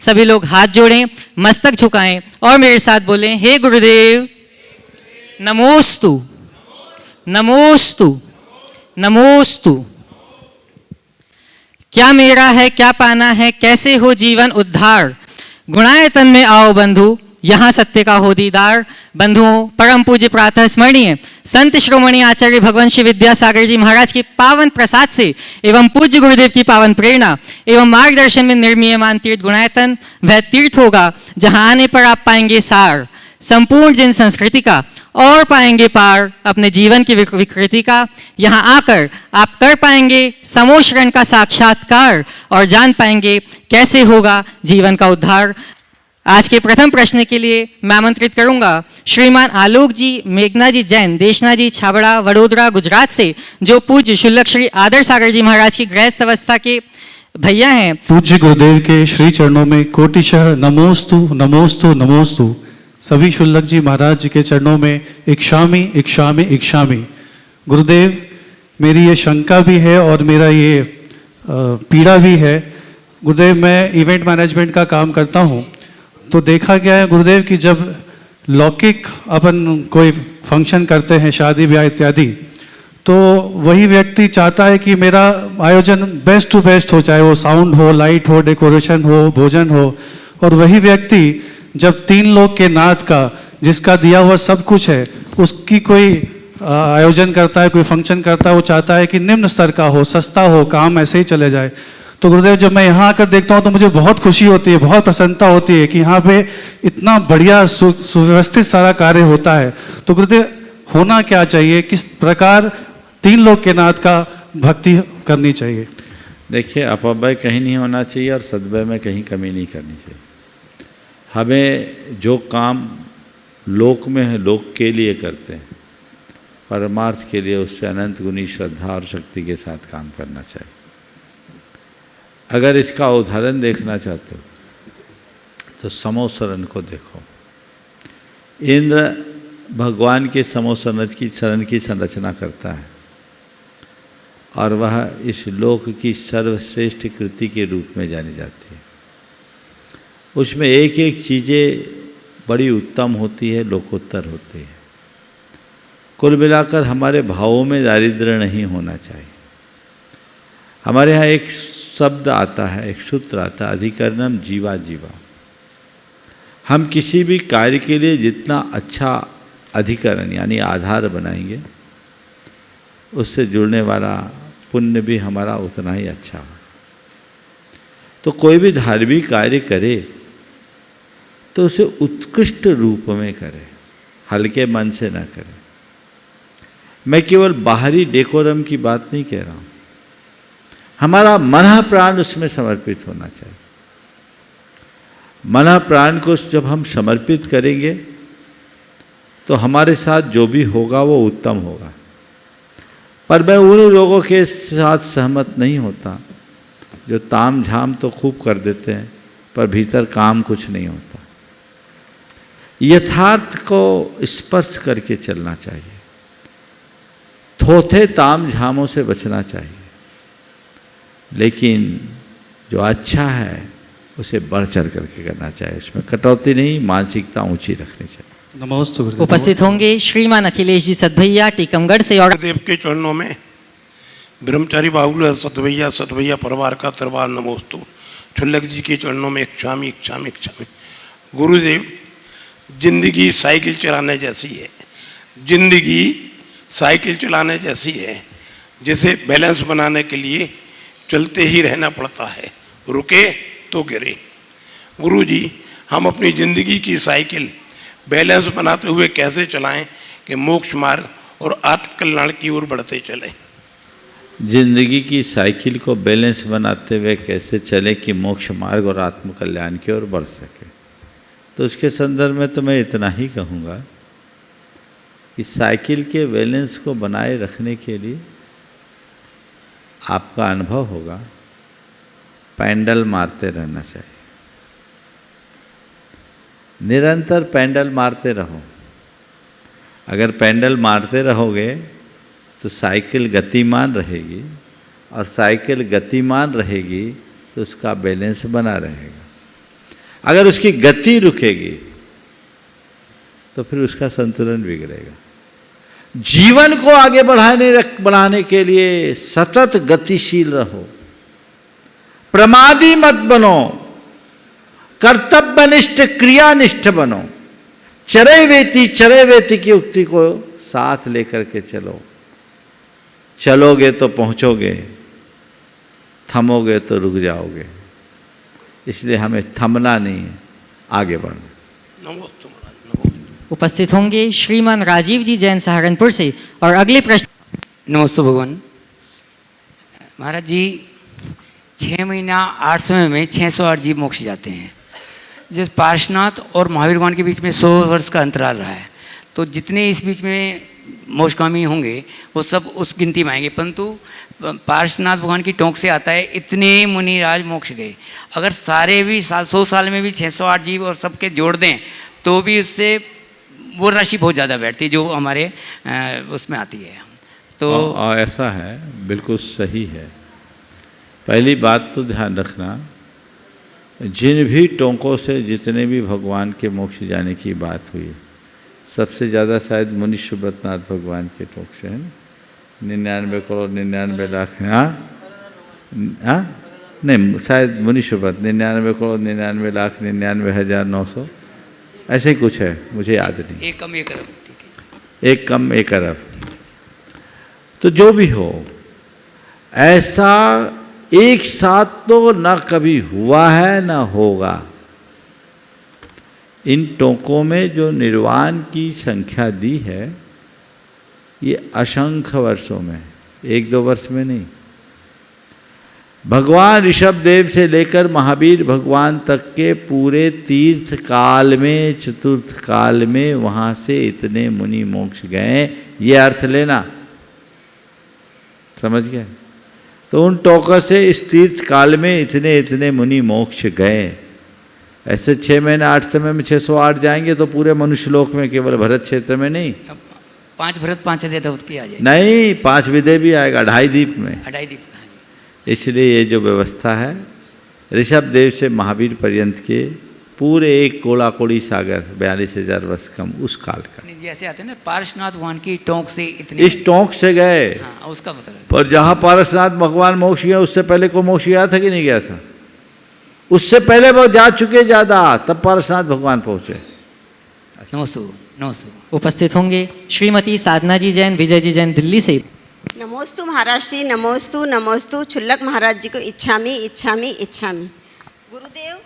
सभी लोग हाथ जोड़ें, मस्तक झुकाएं और मेरे साथ बोलें, हे गुरुदेव नमोस्तु नमोस्तु नमोस्तु। क्या मेरा है क्या पाना है, कैसे हो जीवन उद्धार, गुणायतन में आओ बंधु, यहाँ सत्य का हो दीदार। बंधुओं, परम पूज्य प्रातः स्मरणीय संत श्रोमणी आचार्य भगवान श्री विद्यासागर जी महाराज के पावन प्रसाद से एवं पूज्य गुरुदेव की पावन प्रेरणा एवं मार्गदर्शन में निर्मीयमान तीर्थ गुणायतन वह तीर्थ होगा जहाँ आने पर आप पाएंगे सार संपूर्ण जन संस्कृति का और पाएंगे पार अपने जीवन की विकृति का। यहाँ आकर आप कर पाएंगे समोशरण का साक्षात्कार और जान पाएंगे कैसे होगा जीवन का उद्धार। आज के प्रथम प्रश्न के लिए मैं आमंत्रित करूंगा श्रीमान आलोक जी मेघना जी जैन, देशना जी छाबड़ा, वडोदरा, गुजरात से, जो पूज्य शुल्लक श्री आदर सागर जी महाराज की गृहस्थ अवस्था के भैया हैं। पूज्य गुरुदेव के श्री चरणों में कोटिशः नमोस्तु नमोस्तु नमोस्तु। सभी शुल्लक जी महाराज जी के चरणों में इक्षामि इक्षामि इक्षामि। गुरुदेव, मेरी ये शंका भी है और मेरा ये पीड़ा भी है। गुरुदेव, मैं इवेंट मैनेजमेंट का काम करता हूँ, तो देखा गया है गुरुदेव कि जब लौकिक अपन कोई फंक्शन करते हैं, शादी ब्याह इत्यादि, तो वही व्यक्ति चाहता है कि मेरा आयोजन बेस्ट टू बेस्ट हो, चाहे वो साउंड हो, लाइट हो, डेकोरेशन हो, भोजन हो। और वही व्यक्ति जब 3 लोग के नाथ का, जिसका दिया हुआ सब कुछ है, उसकी कोई आयोजन करता है, कोई फंक्शन करता है, वो चाहता है कि निम्न स्तर का हो, सस्ता हो, काम ऐसे ही चले जाए। तो गुरुदेव, जब मैं यहाँ आकर देखता हूँ तो मुझे बहुत खुशी होती है, बहुत प्रसन्नता होती है कि यहाँ पे इतना बढ़िया सुव्यवस्थित सारा कार्य होता है। तो गुरुदेव, होना क्या चाहिए, किस प्रकार 3 लोग के नाथ का भक्ति करनी चाहिए? देखिए, अपव्यय कहीं नहीं होना चाहिए और सद्व्यय में कहीं कमी नहीं करनी चाहिए। हमें जो काम लोक में है, लोक के लिए करते हैं, परमार्थ के लिए उससे अनंत गुनी श्रद्धा और शक्ति के साथ काम करना चाहिए। अगर इसका उदाहरण देखना चाहते हो तो समोसरण को देखो। इंद्र भगवान के समोसरण की शरण की संरचना करता है और वह इस लोक की सर्वश्रेष्ठ कृति के रूप में जानी जाती है। उसमें एक एक चीज़ें बड़ी उत्तम होती है, लोकोत्तर होती है। कुल मिलाकर हमारे भावों में दारिद्र्य नहीं होना चाहिए। हमारे यहाँ एक शब्द आता है, एक सूत्र आता है, अधिकरणम जीवा जीवा। हम किसी भी कार्य के लिए जितना अच्छा अधिकरण यानी आधार बनाएंगे, उससे जुड़ने वाला पुण्य भी हमारा उतना ही अच्छा हो। तो कोई भी धार्मिक कार्य करे तो उसे उत्कृष्ट रूप में करे, हल्के मन से ना करे। मैं केवल बाहरी डेकोरम की बात नहीं कह रहा हूँ, हमारा मन प्राण उसमें समर्पित होना चाहिए। मन प्राण को जब हम समर्पित करेंगे तो हमारे साथ जो भी होगा वो उत्तम होगा। पर मैं उन लोगों के साथ सहमत नहीं होता जो ताम झाम तो खूब कर देते हैं पर भीतर काम कुछ नहीं होता। यथार्थ को स्पर्श करके चलना चाहिए, थोथे ताम झामों से बचना चाहिए, लेकिन जो अच्छा है उसे बढ़ चढ़ करके करना चाहिए, उसमें कटौती नहीं, मानसिकता ऊंची रखनी चाहिए। नमस्ते। उपस्थित होंगे श्रीमान अखिलेश जी सतभैया टीकमगढ़ से। और देव के चरणों में ब्रह्मचारी बाहुल सतभैया परिवार का दरबार नमोस्तु। शुल्लक जी के चरणों में इक्षामि इक्षामि इक्षामि। गुरुदेव, जिंदगी साइकिल चलाने जैसी है, जिंदगी साइकिल चलाने जैसी है जिसे बैलेंस बनाने के लिए चलते ही रहना पड़ता है, रुके तो गिरे। गुरुजी, हम अपनी ज़िंदगी की साइकिल बैलेंस बनाते हुए कैसे चलाएं कि मोक्ष मार्ग और आत्मकल्याण की ओर बढ़ते चलें? जिंदगी की साइकिल को बैलेंस बनाते हुए कैसे चले कि मोक्ष मार्ग और आत्मकल्याण की ओर बढ़ सके? तो उसके संदर्भ में तो मैं इतना ही कहूँगा कि साइकिल के बैलेंस को बनाए रखने के लिए आपका अनुभव होगा, पैडल मारते रहना चाहिए। निरंतर पैडल मारते रहो। अगर पैडल मारते रहोगे तो साइकिल गतिमान रहेगी, और साइकिल गतिमान रहेगी तो उसका बैलेंस बना रहेगा। अगर उसकी गति रुकेगी तो फिर उसका संतुलन बिगड़ेगा। जीवन को आगे बढ़ाने के लिए सतत गतिशील रहो, प्रमादी मत बनो, कर्तव्यनिष्ठ क्रियानिष्ठ बनो। चरे वेती की उक्ति को साथ लेकर के चलो। चलोगे तो पहुंचोगे, थमोगे तो रुक जाओगे। इसलिए हमें थमना नहीं है, आगे बढ़ना। नमोस्तु महाराज, नमोस्तु। उपस्थित होंगे श्रीमान राजीव जी जैन सहारनपुर से। और अगले प्रश्न। नमस्ते भगवान। महाराज जी, 6 महीना 8 समय में 608 जीव मोक्ष जाते हैं। जिस पार्श्वनाथ और महावीर भगवान के बीच में 100 वर्ष का अंतराल रहा है, तो जितने इस बीच में मोक्षकामी होंगे वो सब उस गिनती में आएंगे, परंतु पार्श्वनाथ भगवान की टोंक से आता है इतने मुनिराज मोक्ष गए। अगर सारे भी 100 साल में भी 608 जीव और सबके जोड़ दें तो भी उससे वो राशि बहुत ज़्यादा बैठती है जो हमारे उसमें आती है। तो ऐसा है, बिल्कुल सही है। पहली बात तो ध्यान रखना, जिन भी टोंकों से जितने भी भगवान के मोक्ष जाने की बात हुई, सबसे ज़्यादा शायद मुनि सुब्रतनाथ भगवान के टोंक से है, 99 करोड़ 99 लाख। हाँ नहीं, शायद मुनि सुब्रत 99 करोड़ 99 लाख 99,900 ऐसे ही कुछ है, मुझे याद नहीं। 1 कम 1 अरब, ठीक है, 1 कम 1 अरब। तो जो भी हो, ऐसा एक साथ तो ना कभी हुआ है ना होगा। इन टोंकों में जो निर्वाण की संख्या दी है, ये असंख्य वर्षों में, 1-2 वर्ष में नहीं। भगवान ऋषभ देव से लेकर महावीर भगवान तक के पूरे तीर्थ काल में, चतुर्थ काल में वहाँ से इतने मुनि मोक्ष गए, ये अर्थ लेना, समझ गए? तो उन टोकों से इस तीर्थ काल में इतने इतने मुनि मोक्ष गए। ऐसे 6 महीने 8 समय में 608 जाएंगे तो पूरे मनुष्य लोक में, केवल भरत क्षेत्र में नहीं। 5 भरत 5 अजय दत्त की आ जाए, नहीं, 5 विदय भी आएगा, 2.5 दीप में। 2.5 दीप। इसलिए ये जो व्यवस्था है, ऋषभ देव से महावीर पर्यंत के पूरे एक कोड़ा कोड़ी सागर 42,000 वर्ष कम उस काल का। नहीं जी, ऐसे आते हैं ना, पार्श्वनाथ भगवान की टोंक से इतने, इस टोंक से गए। हाँ, उसका मतलब। पर जहाँ पारसनाथ भगवान मोक्ष गया, उससे पहले को मोक्ष गया था कि नहीं गया था? उससे पहले वो जा चुके ज़्यादा, तब पारसनाथ भगवान पहुँचे। नमस्ते नमस्ते। उपस्थित होंगे श्रीमती साधना जी जैन, विजय जी जैन, दिल्ली से। नमोस्तु महाराज जी, नमोस्तु नमोस्तु। छुल्लक महाराज जी को इच्छामी इच्छामी इच्छामी। गुरुदेव,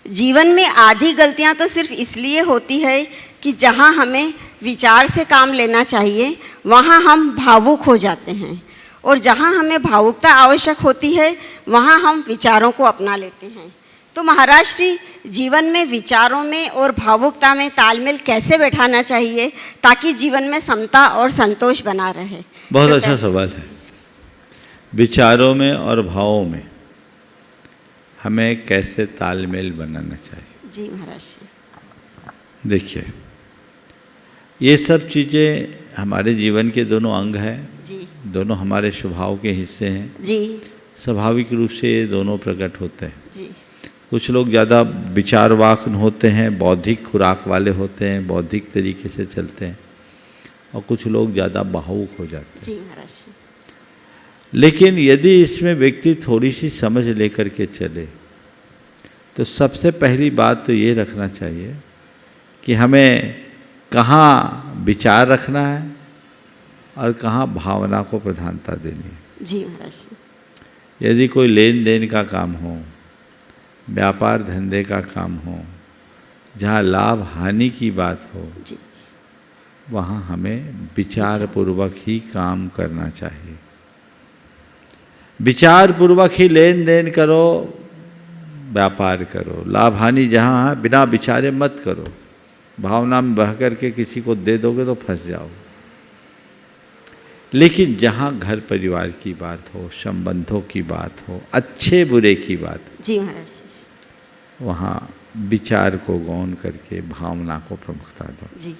जीवन में आधी गलतियां तो सिर्फ इसलिए होती है कि जहां हमें विचार से काम लेना चाहिए वहां हम भावुक हो जाते हैं, और जहां हमें भावुकता आवश्यक होती है वहां हम विचारों को अपना लेते हैं। तो महाराज श्री, जीवन में विचारों में और भावुकता में तालमेल कैसे बैठाना चाहिए ताकि जीवन में समता और संतोष बना रहे? बहुत अच्छा सवाल है। विचारों में और भावों में हमें कैसे तालमेल बनाना चाहिए? जी महाराज जी। देखिए, ये सब चीज़ें हमारे जीवन के दोनों अंग हैं जी। दोनों हमारे स्वभाव के हिस्से हैं जी। स्वाभाविक रूप से ये दोनों प्रकट होते हैं। जी। कुछ लोग ज़्यादा विचारवाक होते हैं, बौद्धिक खुराक वाले होते हैं, बौद्धिक तरीके से चलते हैं, और कुछ लोग ज़्यादा भावुक हो जाते हैं। जी महाराज जी। लेकिन यदि इसमें व्यक्ति थोड़ी सी समझ लेकर के चले तो सबसे पहली बात तो ये रखना चाहिए कि हमें कहाँ विचार रखना है और कहाँ भावना को प्रधानता देनी है। जी महाराज जी। यदि कोई लेन देन का काम हो, व्यापार धंधे का काम हो, जहाँ लाभ हानि की बात हो, जी। वहाँ हमें विचार पूर्वक ही काम करना चाहिए। विचार पूर्वक ही लेन देन करो, व्यापार करो। लाभ हानि जहाँ है बिना विचारे मत करो। भावना में बह करके किसी को दे दोगे तो फंस जाओ। लेकिन जहाँ घर परिवार की बात हो, संबंधों की बात हो, अच्छे बुरे की बात हो, जी महाराज जी। वहाँ विचार को गौण करके भावना को प्रमुखता दो। जी।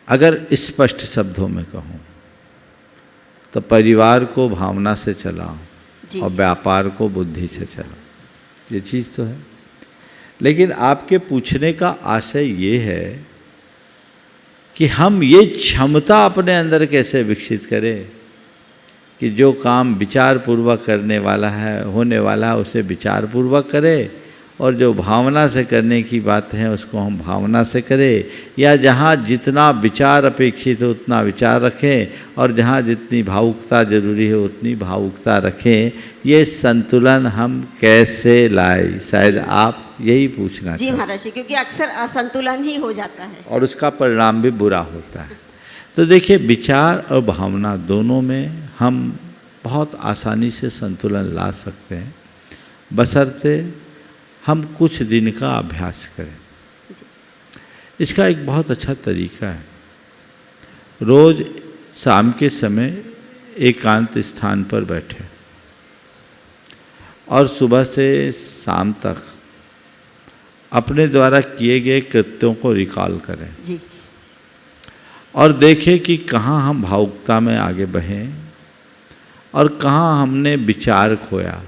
अगर स्पष्ट शब्दों में कहूँ तो परिवार को भावना से चलाओ जी। और व्यापार को बुद्धि से चलाओ। ये चीज़ तो है। लेकिन आपके पूछने का आशय ये है कि हम ये क्षमता अपने अंदर कैसे विकसित करें कि जो काम विचार पूर्वक करने वाला है, होने वाला है, उसे विचार पूर्वक करें, और जो भावना से करने की बात है उसको हम भावना से करें, या जहाँ जितना विचार अपेक्षित है उतना विचार रखें, और जहाँ जितनी भावुकता जरूरी है उतनी भावुकता रखें। ये संतुलन हम कैसे लाए, शायद आप यही पूछना जी चाहते हैं। महाराज जी, क्योंकि अक्सर असंतुलन ही हो जाता है। और उसका परिणाम भी बुरा होता है। तो देखिए, विचार और भावना दोनों में हम बहुत आसानी से संतुलन ला सकते हैं, बशर्ते हम कुछ दिन का अभ्यास करें। इसका एक बहुत अच्छा तरीका है, रोज़ शाम के समय एकांत स्थान पर बैठे और सुबह से शाम तक अपने द्वारा किए गए कृत्यों को रिकॉल करें जी। और देखें कि कहाँ हम भावुकता में आगे बढ़ें और कहाँ हमने विचार खोया,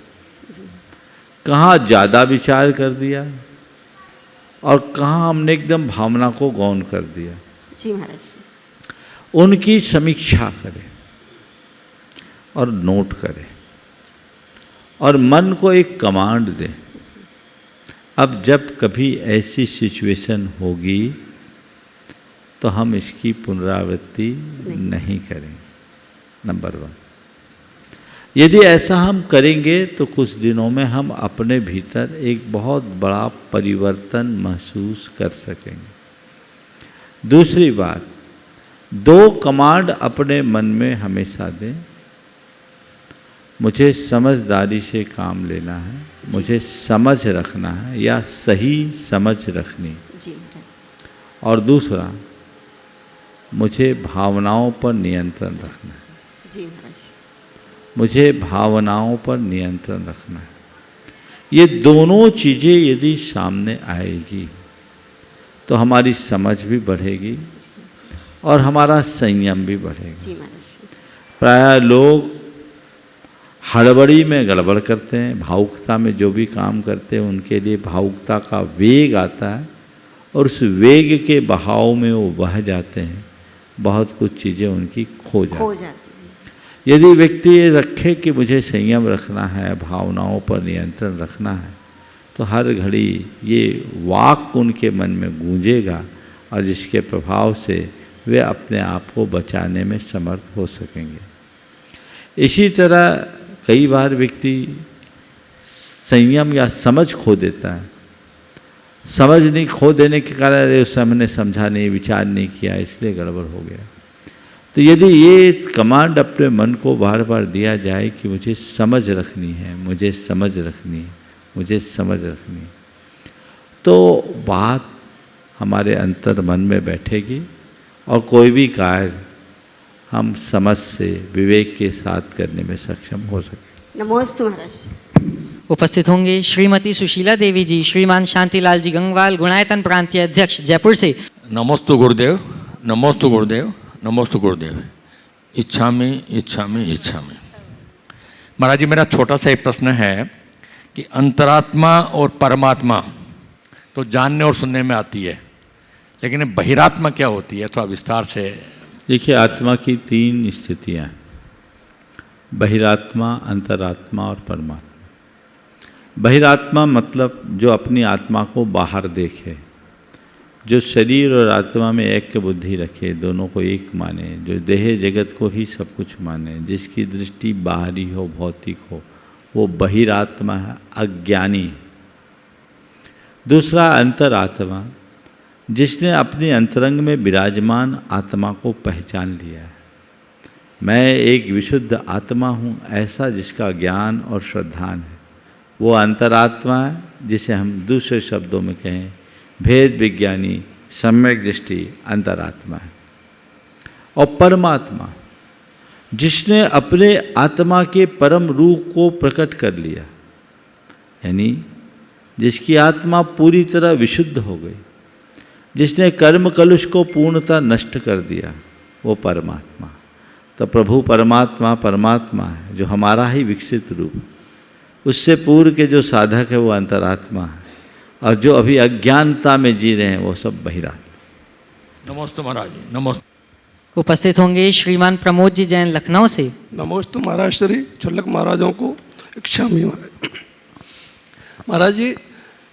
कहाँ ज़्यादा विचार कर दिया और कहाँ हमने एकदम भावना को गौण कर दिया। जी महाराज जी। उनकी समीक्षा करें और नोट करें और मन को एक कमांड दें। अब जब कभी ऐसी सिचुएशन होगी तो हम इसकी पुनरावृत्ति नहीं करेंगे, नंबर 1। यदि ऐसा हम करेंगे तो कुछ दिनों में हम अपने भीतर एक बहुत बड़ा परिवर्तन महसूस कर सकेंगे। दूसरी बात, 2 कमांड अपने मन में हमेशा दें। मुझे समझदारी से काम लेना है, मुझे समझ रखना है या सही समझ रखनी। जी। और दूसरा, मुझे भावनाओं पर नियंत्रण रखना है। जी महाराज। मुझे भावनाओं पर नियंत्रण रखना है। ये दोनों चीज़ें यदि सामने आएगी तो हमारी समझ भी बढ़ेगी और हमारा संयम भी बढ़ेगा। जी महाराज। प्रायः लोग हड़बड़ी में गड़बड़ करते हैं, भावुकता में जो भी काम करते हैं उनके लिए भावुकता का वेग आता है और उस वेग के बहाव में वो बह जाते हैं, बहुत कुछ चीज़ें उनकी खो जाती हैं। यदि व्यक्ति ये रखे कि मुझे संयम रखना है, भावनाओं पर नियंत्रण रखना है, तो हर घड़ी ये वाक्य उनके मन में गूंजेगा और जिसके प्रभाव से वे अपने आप को बचाने में समर्थ हो सकेंगे। इसी तरह कई बार व्यक्ति संयम या समझ खो देता है। समझ नहीं खो देने के कारण अरे उस समय मैंने समझा नहीं, विचार नहीं किया, इसलिए गड़बड़ हो गया। तो यदि ये कमांड अपने मन को बार बार दिया जाए कि मुझे समझ रखनी है, मुझे समझ रखनी है, मुझे समझ रखनी है, तो बात हमारे अंतर मन में बैठेगी और कोई भी कार्य हम समझ से, विवेक के साथ करने में सक्षम हो सके। नमोस्तु महाराज। उपस्थित होंगे श्रीमती सुशीला देवी जी, श्रीमान शांतिलाल जी गंगवाल, गुणायतन प्रांतीय अध्यक्ष, जयपुर से। नमोस्तु गुरुदेव, नमोस्तु गुरुदेव, नमोस्तु गुरुदेव। इच्छामि इच्छामि इच्छामि। महाराज जी, मेरा छोटा सा एक प्रश्न है कि अंतरात्मा और परमात्मा तो जानने और सुनने में आती है, लेकिन बहिरात्मा क्या होती है, थोड़ा विस्तार से। देखिए, आत्मा की 3 स्थितियाँ हैं, बहिरात्मा, अंतरात्मा और परमात्मा। बहिरात्मा मतलब जो अपनी आत्मा को बाहर देखे, जो शरीर और आत्मा में ऐक्य बुद्धि रखे, दोनों को एक माने, जो देह जगत को ही सब कुछ माने, जिसकी दृष्टि बाहरी हो, भौतिक हो, वो बहिरात्मा है, अज्ञानी। दूसरा अंतरात्मा, जिसने अपने अंतरंग में विराजमान आत्मा को पहचान लिया है। मैं एक विशुद्ध आत्मा हूँ, ऐसा जिसका ज्ञान और श्रद्धान है, वो अंतरात्मा है, जिसे हम दूसरे शब्दों में कहें भेद विज्ञानी, सम्यक दृष्टि अंतरात्मा है। और परमात्मा, जिसने अपने आत्मा के परम रूप को प्रकट कर लिया, यानी जिसकी आत्मा पूरी तरह विशुद्ध हो गई, जिसने कर्म कलुष को पूर्णतः नष्ट कर दिया, वो परमात्मा। तो प्रभु परमात्मा परमात्मा है, जो हमारा ही विकसित रूप। उससे पूर्व के जो साधक है वो अंतरात्मा है, और जो अभी अज्ञानता में जी रहे हैं वो सब बहिरात्मा। नमोस्तु महाराज जी, नमोस्तु। उपस्थित होंगे श्रीमान प्रमोद जी जैन लखनऊ से। नमोस्तु महाराज श्री छुल्लक महाराजों को क्षामी महाराज। महाराज जी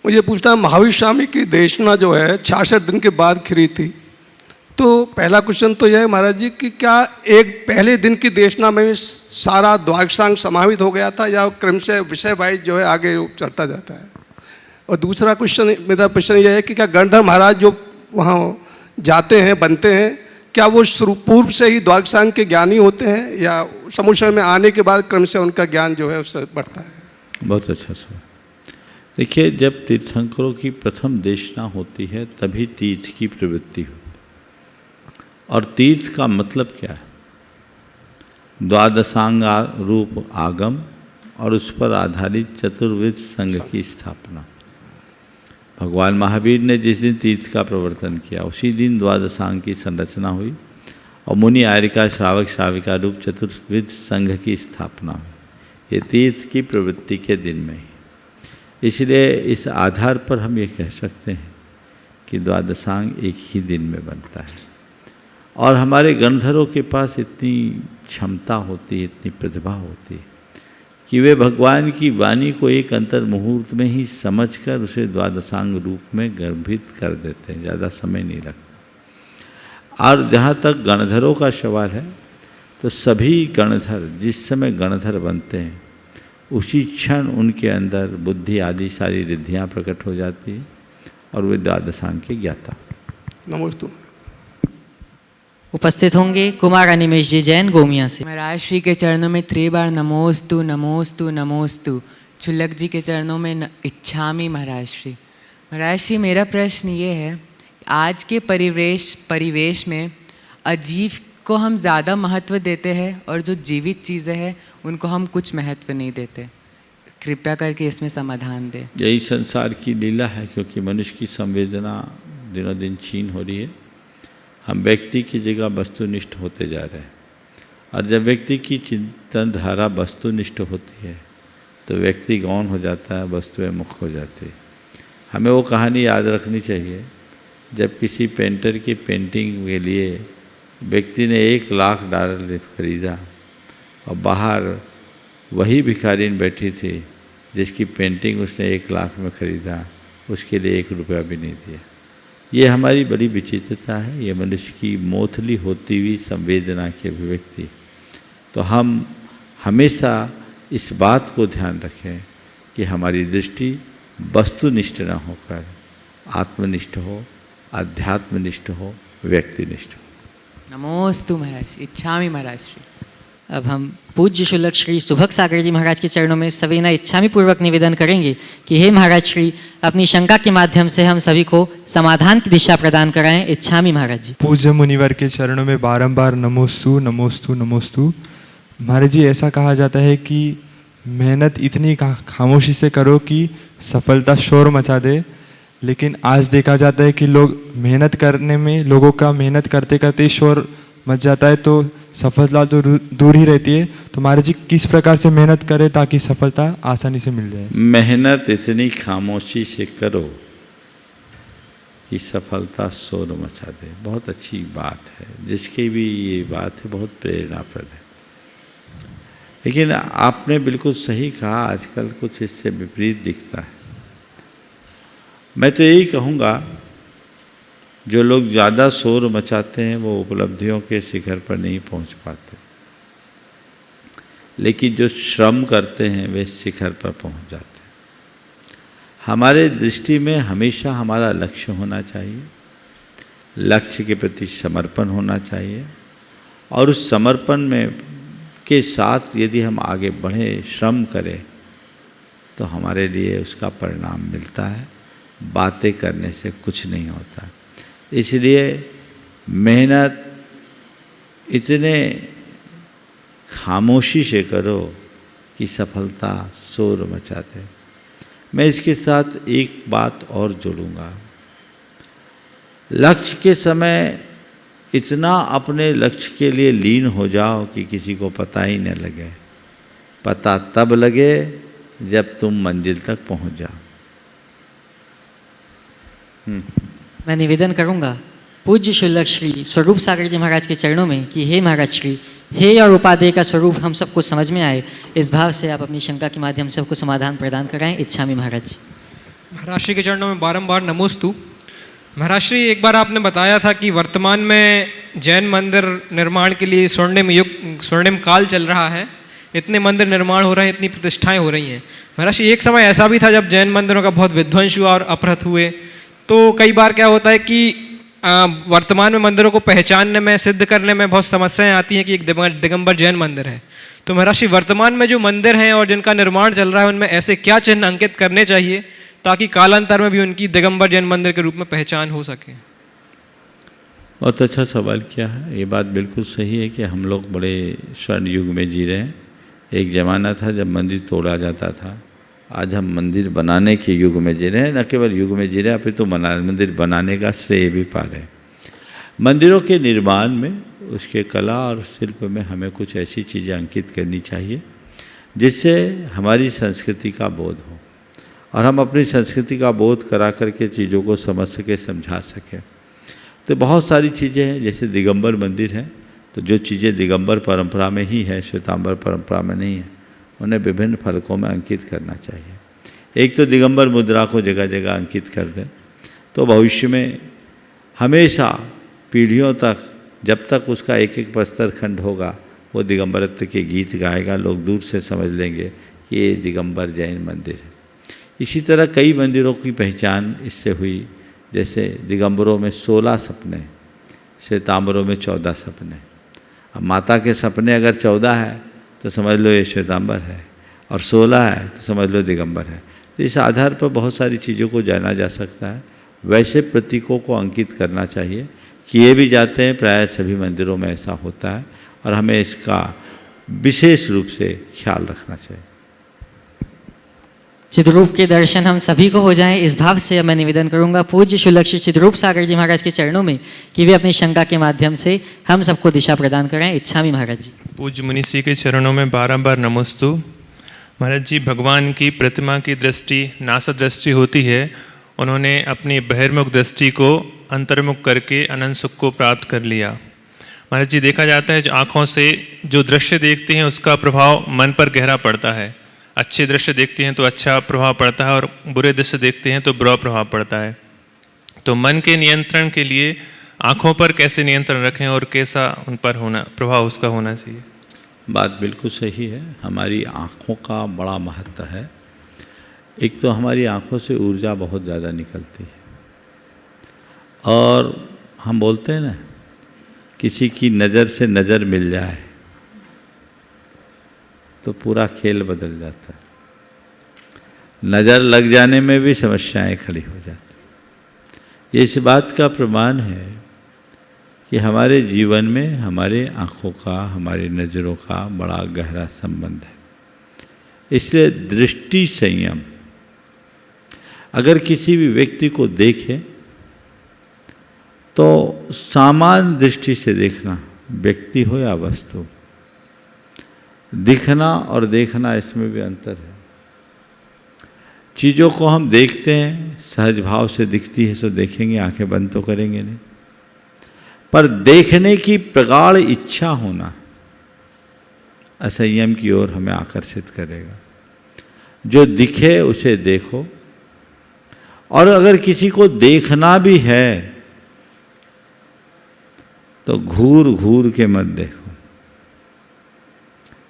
मुझे पूछना है, महावीर स्वामी की देशना जो है 66 दिन के बाद खिरी थी, तो पहला क्वेश्चन तो यह है महाराज जी कि क्या एक पहले दिन की देशना में सारा द्वादशांग समाहित हो गया था या क्रमशः विषय वाइज जो है आगे चढ़ता जाता है? और दूसरा क्वेश्चन, मेरा प्रश्न यह है कि क्या गणधर महाराज जो वहाँ जाते हैं बनते हैं, क्या वो पूर्व से ही द्वादशांग के ज्ञानी होते हैं या समुद्र में आने के बाद क्रमशः उनका ज्ञान जो है उससे बढ़ता है? बहुत अच्छा सवाल। देखिए, जब तीर्थंकरों की प्रथम देशना होती है तभी तीर्थ की प्रवृत्ति हो। और तीर्थ का मतलब क्या है? द्वादशांग रूप आगम और उस पर आधारित चतुर्विध संघ की स्थापना। भगवान महावीर ने जिस दिन तीर्थ का प्रवर्तन किया उसी दिन द्वादशांग की संरचना हुई और मुनि आर्यिका श्रावक श्राविका रूप चतुर्विध संघ की स्थापना हुई। ये तीर्थ की प्रवृत्ति के दिन में ही। इसलिए इस आधार पर हम ये कह सकते हैं कि द्वादशांग एक ही दिन में बनता है। और हमारे गणधरों के पास इतनी क्षमता होती है, इतनी प्रतिभा होती है कि वे भगवान की वाणी को एक अंतर मुहूर्त में ही समझकर उसे द्वादशांग रूप में गर्भित कर देते हैं, ज़्यादा समय नहीं लगता। और जहाँ तक गणधरों का सवाल है, तो सभी गणधर जिस समय गणधर बनते हैं उसी क्षण उनके अंदर बुद्धि आदि सारी रिद्धियाँ प्रकट हो जाती है और वे द्वादशांग के ज्ञाता। नमोस्तु। उपस्थित होंगे कुमार अनिमेश जी जैन गोमिया से। महाराज श्री के चरणों में 3 बार नमोस्तु नमोस्तु नमोस्तु। छुल्लक जी के चरणों में इच्छामी महाराज श्री। महाराज श्री, मेरा प्रश्न ये है, आज के परिवेश में अजीव को हम ज़्यादा महत्व देते हैं और जो जीवित चीज़ें हैं उनको हम कुछ महत्व नहीं देते। कृपया करके इसमें समाधान दें। यही संसार की लीला है, क्योंकि मनुष्य की संवेदना दिनों दिन क्षीण हो रही है। हम व्यक्ति की जगह वस्तुनिष्ठ होते जा रहे हैं, और जब व्यक्ति की चिंतन धारा वस्तुनिष्ठ होती है तो व्यक्ति गौण हो जाता है, वस्तुएं मुख हो जाती है। हमें वो कहानी याद रखनी चाहिए, जब किसी पेंटर की पेंटिंग के लिए व्यक्ति ने $1,00,000 खरीदा और बाहर वही भिखारीन बैठी थी जिसकी पेंटिंग उसने 1,00,000 में खरीदा, उसके लिए ₹1 भी नहीं दिया। ये हमारी बड़ी विचित्रता है, ये मनुष्य की मोथली होती हुई संवेदना की अभिव्यक्ति। तो हम हमेशा इस बात को ध्यान रखें कि हमारी दृष्टि वस्तुनिष्ठ न होकर आत्मनिष्ठ हो, आध्यात्मनिष्ठ हो, व्यक्तिनिष्ठ हो। नमोस्तु महाराज, इच्छामी महाराज श्री। अब हम पूज्य शुल्लक श्री सुभग सागर जी महाराज के चरणों में सविनय इच्छामी पूर्वक निवेदन करेंगे कि हे महाराज श्री, अपनी शंका के माध्यम से हम सभी को समाधान की दिशा प्रदान कराएं। इच्छामी महाराज जी। पूज्य मुनिवर के चरणों में बारंबार नमोस्तु नमोस्तु नमोस्तु। महाराज जी, ऐसा कहा जाता है कि मेहनत इतनी खामोशी से करो कि सफलता शोर मचा दे, लेकिन आज देखा जाता है कि लोग मेहनत करने में, लोगों का मेहनत करते करते शोर मच जाता है, तो सफलता तो दूर ही रहती है। तो महाराज जी, किस प्रकार से मेहनत करें ताकि सफलता आसानी से मिल जाए? मेहनत इतनी खामोशी से करो कि सफलता शोर मचा दे। बहुत अच्छी बात है, जिसकी भी ये बात है बहुत प्रेरणाप्रद है। लेकिन आपने बिल्कुल सही कहा, आजकल कुछ इससे विपरीत दिखता है। मैं तो यही कहूँगा, जो लोग ज़्यादा शोर मचाते हैं वो उपलब्धियों के शिखर पर नहीं पहुंच पाते, लेकिन जो श्रम करते हैं वे शिखर पर पहुंच जाते हैं। हमारे दृष्टि में हमेशा हमारा लक्ष्य होना चाहिए, लक्ष्य के प्रति समर्पण होना चाहिए, और उस समर्पण में के साथ यदि हम आगे बढ़ें, श्रम करें, तो हमारे लिए उसका परिणाम मिलता है। बातें करने से कुछ नहीं होता। इसलिए मेहनत इतने खामोशी से करो कि सफलता शोर मचा दे। मैं इसके साथ एक बात और जोड़ूंगा। लक्ष्य के समय इतना अपने लक्ष्य के लिए लीन हो जाओ कि किसी को पता ही न लगे। पता तब लगे जब तुम मंजिल तक पहुंच जाओ। मैं निवेदन करूंगा पूज्य शुल्लक श्री स्वरूप सागर जी महाराज के चरणों में कि हे महाराज श्री, हे और उपादेय का स्वरूप हम सबको समझ में आए, इस भाव से आप अपनी शंका के माध्यम से सबको समाधान प्रदान कराएं। इच्छामि महाराज जी। महाराज श्री के चरणों में बारंबार नमोस्तु। महाराज श्री, एक बार आपने बताया था कि वर्तमान में जैन मंदिर निर्माण के लिए स्वर्णिम काल चल रहा है, इतने मंदिर निर्माण हो रहे हैं, इतनी प्रतिष्ठाएं हो रही हैं। महाराज श्री, एक समय ऐसा भी था जब जैन मंदिरों का बहुत विध्वंस हुआ और अपहृत हुए, तो कई बार क्या होता है कि वर्तमान में मंदिरों को पहचानने में, सिद्ध करने में बहुत समस्याएं आती हैं कि एक दिगंबर जैन मंदिर है। तो महाराज श्री, वर्तमान में जो मंदिर हैं और जिनका निर्माण चल रहा है, उनमें ऐसे क्या चिन्ह अंकित करने चाहिए ताकि कालांतर में भी उनकी दिगंबर जैन मंदिर के रूप में पहचान हो सके? बहुत अच्छा सवाल किया है। ये बात बिल्कुल सही है कि हम लोग बड़े स्वर्ण युग में जी रहे हैं। एक ज़माना था जब मंदिर तोड़ा जाता था, आज हम मंदिर बनाने के युग में जी रहे हैं। न केवल युग में जी रहे हैं, अभी तो मंदिर बनाने का श्रेय भी पा रहे हैं। मंदिरों के निर्माण में, उसके कला और शिल्प में हमें कुछ ऐसी चीज़ें अंकित करनी चाहिए जिससे हमारी संस्कृति का बोध हो और हम अपनी संस्कृति का बोध करा करके चीज़ों को समझ सके, समझा सकें। तो बहुत सारी चीज़ें हैं, जैसे दिगंबर मंदिर है, तो जो चीज़ें दिगंबर परंपरा में ही है, श्वेतांबर परंपरा में नहीं है, उन्हें विभिन्न फलकों में अंकित करना चाहिए। एक तो दिगंबर मुद्रा को जगह जगह अंकित कर दें, तो भविष्य में हमेशा पीढ़ियों तक, जब तक उसका एक एक प्रस्तर खंड होगा, वो दिगंबरत्व के गीत गाएगा, लोग दूर से समझ लेंगे कि ये दिगंबर जैन मंदिर है। इसी तरह कई मंदिरों की पहचान इससे हुई, जैसे दिगंबरों में 16 सपने, श्वेतांबरों में 14 सपने। अब माता के सपने अगर 14 है तो समझ लो ये श्वेतांबर है, और 16 है तो समझ लो दिगंबर है। तो इस आधार पर बहुत सारी चीज़ों को जाना जा सकता है। वैसे प्रतीकों को अंकित करना चाहिए, किए भी जाते हैं, प्रायः सभी मंदिरों में ऐसा होता है, और हमें इसका विशेष रूप से ख्याल रखना चाहिए। चिद्रूप के दर्शन हम सभी को हो जाएं, इस भाव से मैं निवेदन करूंगा पूज्य शुल्लक श्री चिद्रूप सागर जी महाराज के चरणों में कि वे अपनी शंका के माध्यम से हम सबको दिशा प्रदान करें। इच्छामि महाराज जी। पूज्य मुनिश्री के चरणों में बारंबार नमोस्तु। महाराज जी, भगवान की प्रतिमा की दृष्टि नासा दृष्टि होती है, उन्होंने अपनी बहिर्मुख दृष्टि को अंतर्मुख करके अनंत सुख को प्राप्त कर लिया। महाराज जी, देखा जाता है जो आँखों से जो दृश्य देखते हैं उसका प्रभाव मन पर गहरा पड़ता है। अच्छे दृश्य देखते हैं तो अच्छा प्रभाव पड़ता है, और बुरे दृश्य देखते हैं तो बुरा प्रभाव पड़ता है। तो मन के नियंत्रण के लिए आँखों पर कैसे नियंत्रण रखें और कैसा उन पर प्रभाव उसका होना चाहिए? बात बिल्कुल सही है। हमारी आँखों का बड़ा महत्व है। एक तो हमारी आँखों से ऊर्जा बहुत ज़्यादा निकलती है, और हम बोलते हैं ना, किसी की नज़र से नज़र मिल जाए तो पूरा खेल बदल जाता है। नज़र लग जाने में भी समस्याएं खड़ी हो जाती। ये इस बात का प्रमाण है कि हमारे जीवन में हमारे आँखों का, हमारी नज़रों का बड़ा गहरा संबंध है। इसलिए दृष्टि संयम, अगर किसी भी व्यक्ति को देखें तो सामान्य दृष्टि से देखना, व्यक्ति हो या वस्तु, दिखना और देखना, इसमें भी अंतर है। चीज़ों को हम देखते हैं, सहज भाव से दिखती है तो देखेंगे, आंखें बंद तो करेंगे नहीं, पर देखने की प्रगाढ़ इच्छा होना असंयम की ओर हमें आकर्षित करेगा। जो दिखे उसे देखो, और अगर किसी को देखना भी है तो घूर घूर के मत देखो,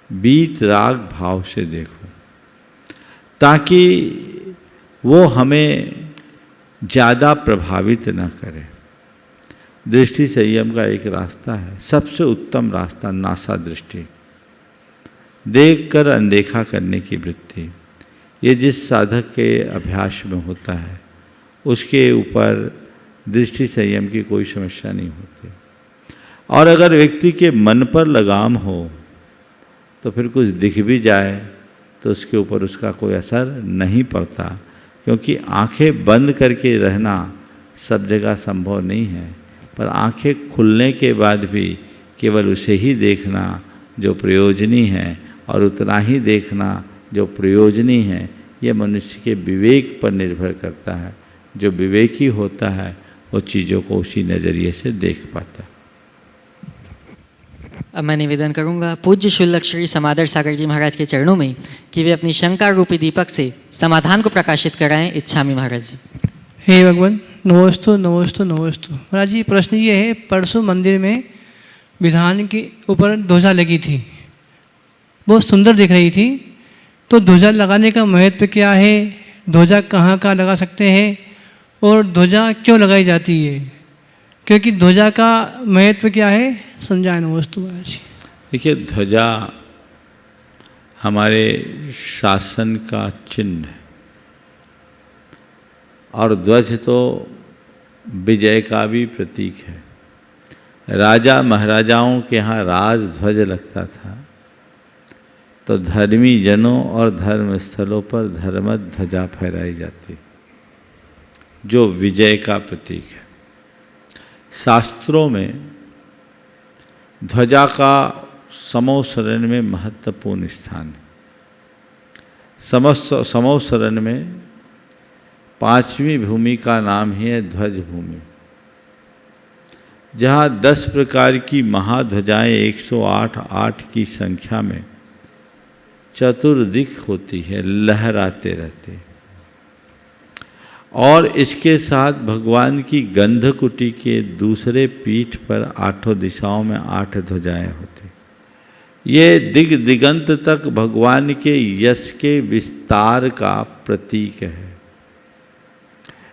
बीत राग भाव से देखो, ताकि वो हमें ज़्यादा प्रभावित न करे। दृष्टि संयम का एक रास्ता है, सबसे उत्तम रास्ता नासा दृष्टि, देखकर अनदेखा करने की वृत्ति। ये जिस साधक के अभ्यास में होता है उसके ऊपर दृष्टि संयम की कोई समस्या नहीं होती। और अगर व्यक्ति के मन पर लगाम हो तो फिर कुछ दिख भी जाए तो उसके ऊपर उसका कोई असर नहीं पड़ता, क्योंकि आंखें बंद करके रहना सब जगह संभव नहीं है, पर आंखें खुलने के बाद भी केवल उसे ही देखना जो प्रयोजनीय है, और उतना ही देखना जो प्रयोजनी है, यह मनुष्य के विवेक पर निर्भर करता है। जो विवेकी होता है वो चीज़ों को उसी नज़रिए से देख पाता है। अब मैं निवेदन करूंगा पूज्य शुल्लक श्री समादर सागर जी महाराज के चरणों में कि वे अपनी शंका रूपी दीपक से समाधान को प्रकाशित कराएं। इच्छामी महाराज जी। हे भगवान, नमोस्तु नमोस्तु नमोस्तु। महाराज जी, प्रश्न ये है, परसों मंदिर में विधान के ऊपर ध्वजा लगी थी, बहुत सुंदर दिख रही थी। तो ध्वजा लगाने का महत्व क्या है? ध्वजा कहाँ कहाँ लगा सकते हैं और ध्वजा क्यों लगाई जाती है? क्योंकि ध्वजा का महत्व क्या है, समझाएं। नमोस्तु महाराज जी। देखिए, ध्वजा हमारे शासन का चिन्ह है और ध्वज तो विजय का भी प्रतीक है। राजा महाराजाओं के यहाँ राज ध्वज लगता था, तो धर्मी जनों और धर्म स्थलों पर धर्म ध्वजा फहराई जाती, जो विजय का प्रतीक है। शास्त्रों में ध्वजा का समोसरण में महत्वपूर्ण स्थान है। समोसरण में 5वीं भूमि का नाम ही है ध्वज भूमि, जहाँ 10 प्रकार की महाध्वजाएं 108 की संख्या में चतुर्दिक होती है, लहराते रहते। और इसके साथ भगवान की गंधकुटी के दूसरे पीठ पर 8 दिशाओं में 8 ध्वजाएं होती। ये दिगंत तक भगवान के यश के विस्तार का प्रतीक है।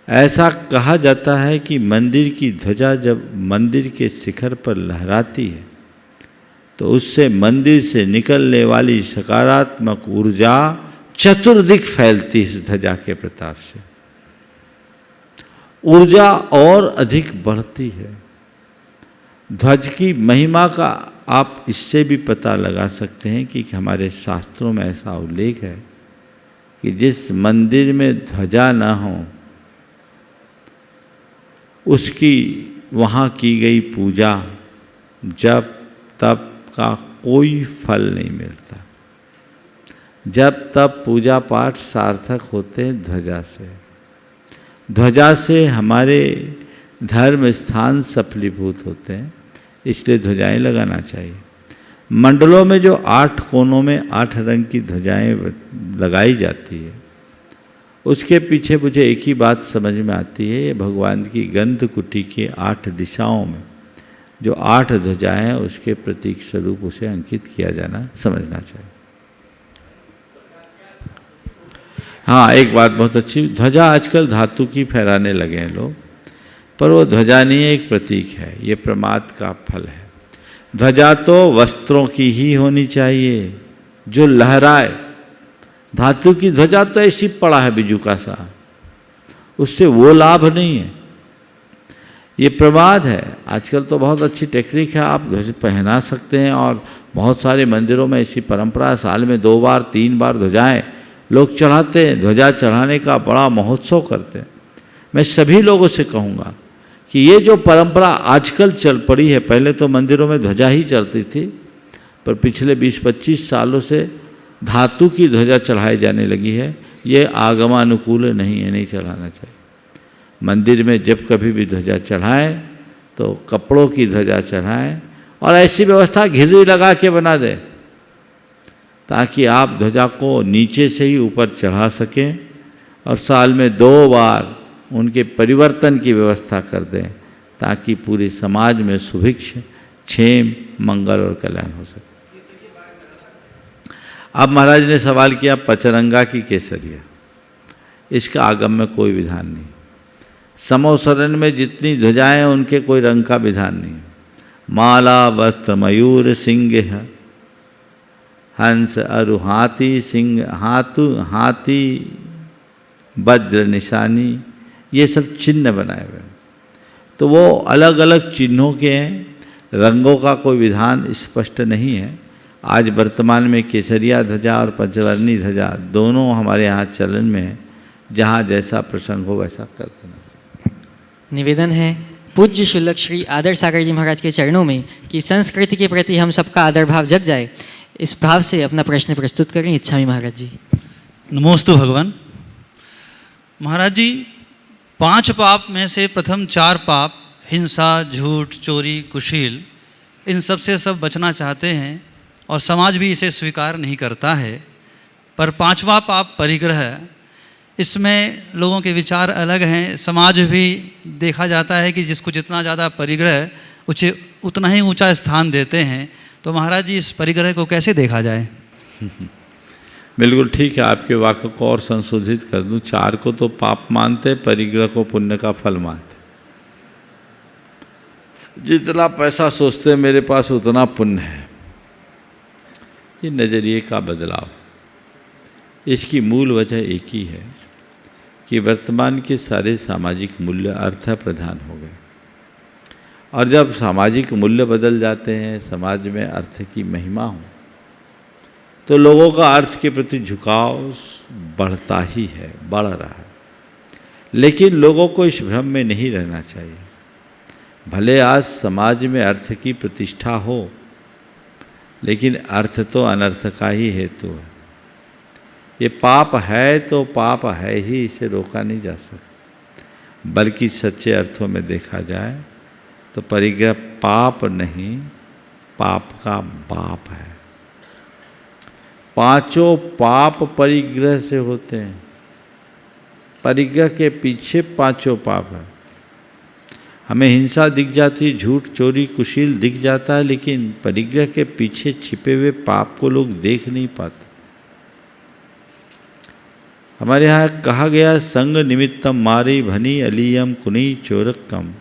ऐसा कहा जाता है कि मंदिर की ध्वजा जब मंदिर के शिखर पर लहराती है तो उससे मंदिर से निकलने वाली सकारात्मक ऊर्जा चतुर्दिक फैलती है। इस ध्वजा के प्रताप से ऊर्जा और अधिक बढ़ती है। ध्वज की महिमा का आप इससे भी पता लगा सकते हैं कि हमारे शास्त्रों में ऐसा उल्लेख है कि जिस मंदिर में ध्वजा न हो उसकी वहाँ की गई पूजा जप तप का कोई फल नहीं मिलता। जब तब पूजा पाठ सार्थक होते हैं ध्वजा से। ध्वजा से हमारे धर्म स्थान सफलीभूत होते हैं, इसलिए ध्वजाएं लगाना चाहिए। मंडलों में जो 8 कोनों में 8 रंग की ध्वजाएं लगाई जाती है, उसके पीछे मुझे एक ही बात समझ में आती है, ये भगवान की गंधकुटी के 8 दिशाओं में जो 8 ध्वजाएं हैं उसके प्रतीक स्वरूप उसे अंकित किया जाना समझना चाहिए। हाँ, एक बात बहुत अच्छी, ध्वजा आजकल धातु की फहराने लगे हैं लोग, पर वो ध्वजा नहीं है, एक प्रतीक है। ये प्रमाद का फल है। ध्वजा तो वस्त्रों की ही होनी चाहिए जो लहराए। धातु की ध्वजा तो ऐसी पड़ा है बिजू का सा, उससे वो लाभ नहीं है। ये प्रमाद है। आजकल तो बहुत अच्छी टेक्निक है, आप ध्वज पहना सकते हैं और बहुत सारे मंदिरों में ऐसी परंपरा, साल में 2 बार 3 बार ध्वजाएं लोग चढ़ाते हैं। ध्वजा चढ़ाने का बड़ा महोत्सव करते हैं। मैं सभी लोगों से कहूँगा कि ये जो परंपरा आजकल चल पड़ी है, पहले तो मंदिरों में ध्वजा ही चलती थी, पर पिछले 20-25 सालों से धातु की ध्वजा चढ़ाई जाने लगी है। ये आगमानुकूल नहीं है, नहीं चढ़ाना चाहिए। मंदिर में जब कभी भी ध्वजा चढ़ाएं तो कपड़ों की ध्वजा चढ़ाएं और ऐसी व्यवस्था घिर्री लगा के बना दें ताकि आप ध्वजा को नीचे से ही ऊपर चढ़ा सकें और साल में 2 बार उनके परिवर्तन की व्यवस्था कर दें ताकि पूरे समाज में सुभिक्ष, क्षेम, मंगल और कल्याण हो सके। अब महाराज ने सवाल किया पचरंगा की केसरिया, इसका आगम में कोई विधान नहीं। समोसरण में जितनी ध्वजाएं हैं उनके कोई रंग का विधान नहीं। माला वस्त्र मयूर सिंह हंस अरु हाथी सिंह हाथी वज्र निशानी, ये सब चिन्ह बनाए हुए हैं। तो वो अलग अलग चिन्हों के हैं, रंगों का कोई विधान स्पष्ट नहीं है। आज वर्तमान में केसरिया ध्वजा और पंचवर्णी ध्वजा दोनों हमारे यहाँ चलन में है। जहाँ जैसा प्रसंग हो वैसा कर देना। निवेदन है पूज्य शुल्लक श्री आदर सागर जी महाराज के चरणों में कि संस्कृति के प्रति हम सबका आदर भाव जग जाए, इस भाव से अपना प्रश्न प्रस्तुत करें। इच्छामी महाराज जी। नमोस्तु भगवान। महाराज जी, 5 पाप में से प्रथम 4 पाप हिंसा, झूठ, चोरी, कुशील, इन सब से सब बचना चाहते हैं और समाज भी इसे स्वीकार नहीं करता है। पर 5वां पाप परिग्रह, इसमें लोगों के विचार अलग हैं। समाज भी देखा जाता है कि जिसको जितना ज़्यादा परिग्रह उसे उतना ही ऊंचा स्थान देते हैं। तो महाराज जी, इस परिग्रह को कैसे देखा जाए? बिल्कुल ठीक है, आपके वाक्य को और संशोधित कर दूं। 4 को तो पाप मानते, परिग्रह को पुण्य का फल मानते। जितना पैसा सोचते मेरे पास उतना पुण्य है, ये नज़रिए का बदलाव। इसकी मूल वजह एक ही है कि वर्तमान के सारे सामाजिक मूल्य अर्थ प्रधान हो गए, और जब सामाजिक मूल्य बदल जाते हैं, समाज में अर्थ की महिमा हो, तो लोगों का अर्थ के प्रति झुकाव बढ़ता ही है, बढ़ रहा है। लेकिन लोगों को इस भ्रम में नहीं रहना चाहिए। भले आज समाज में अर्थ की प्रतिष्ठा हो, लेकिन अर्थ तो अनर्थ का ही हेतु है। ये पाप है तो पाप है ही, इसे रोका नहीं जा सकता। बल्कि सच्चे अर्थों में देखा जाए तो परिग्रह पाप नहीं, पाप का बाप है। 5 पाप परिग्रह से होते हैं। परिग्रह के पीछे 5 पाप है। हमें हिंसा दिख जाती, झूठ, चोरी, कुशील दिख जाता है, लेकिन परिग्रह के पीछे छिपे हुए पाप को लोग देख नहीं पाते। हमारे यहाँ कहा गया, संग निमित्तम मारी भनी अलियम कुनी चोरक्कम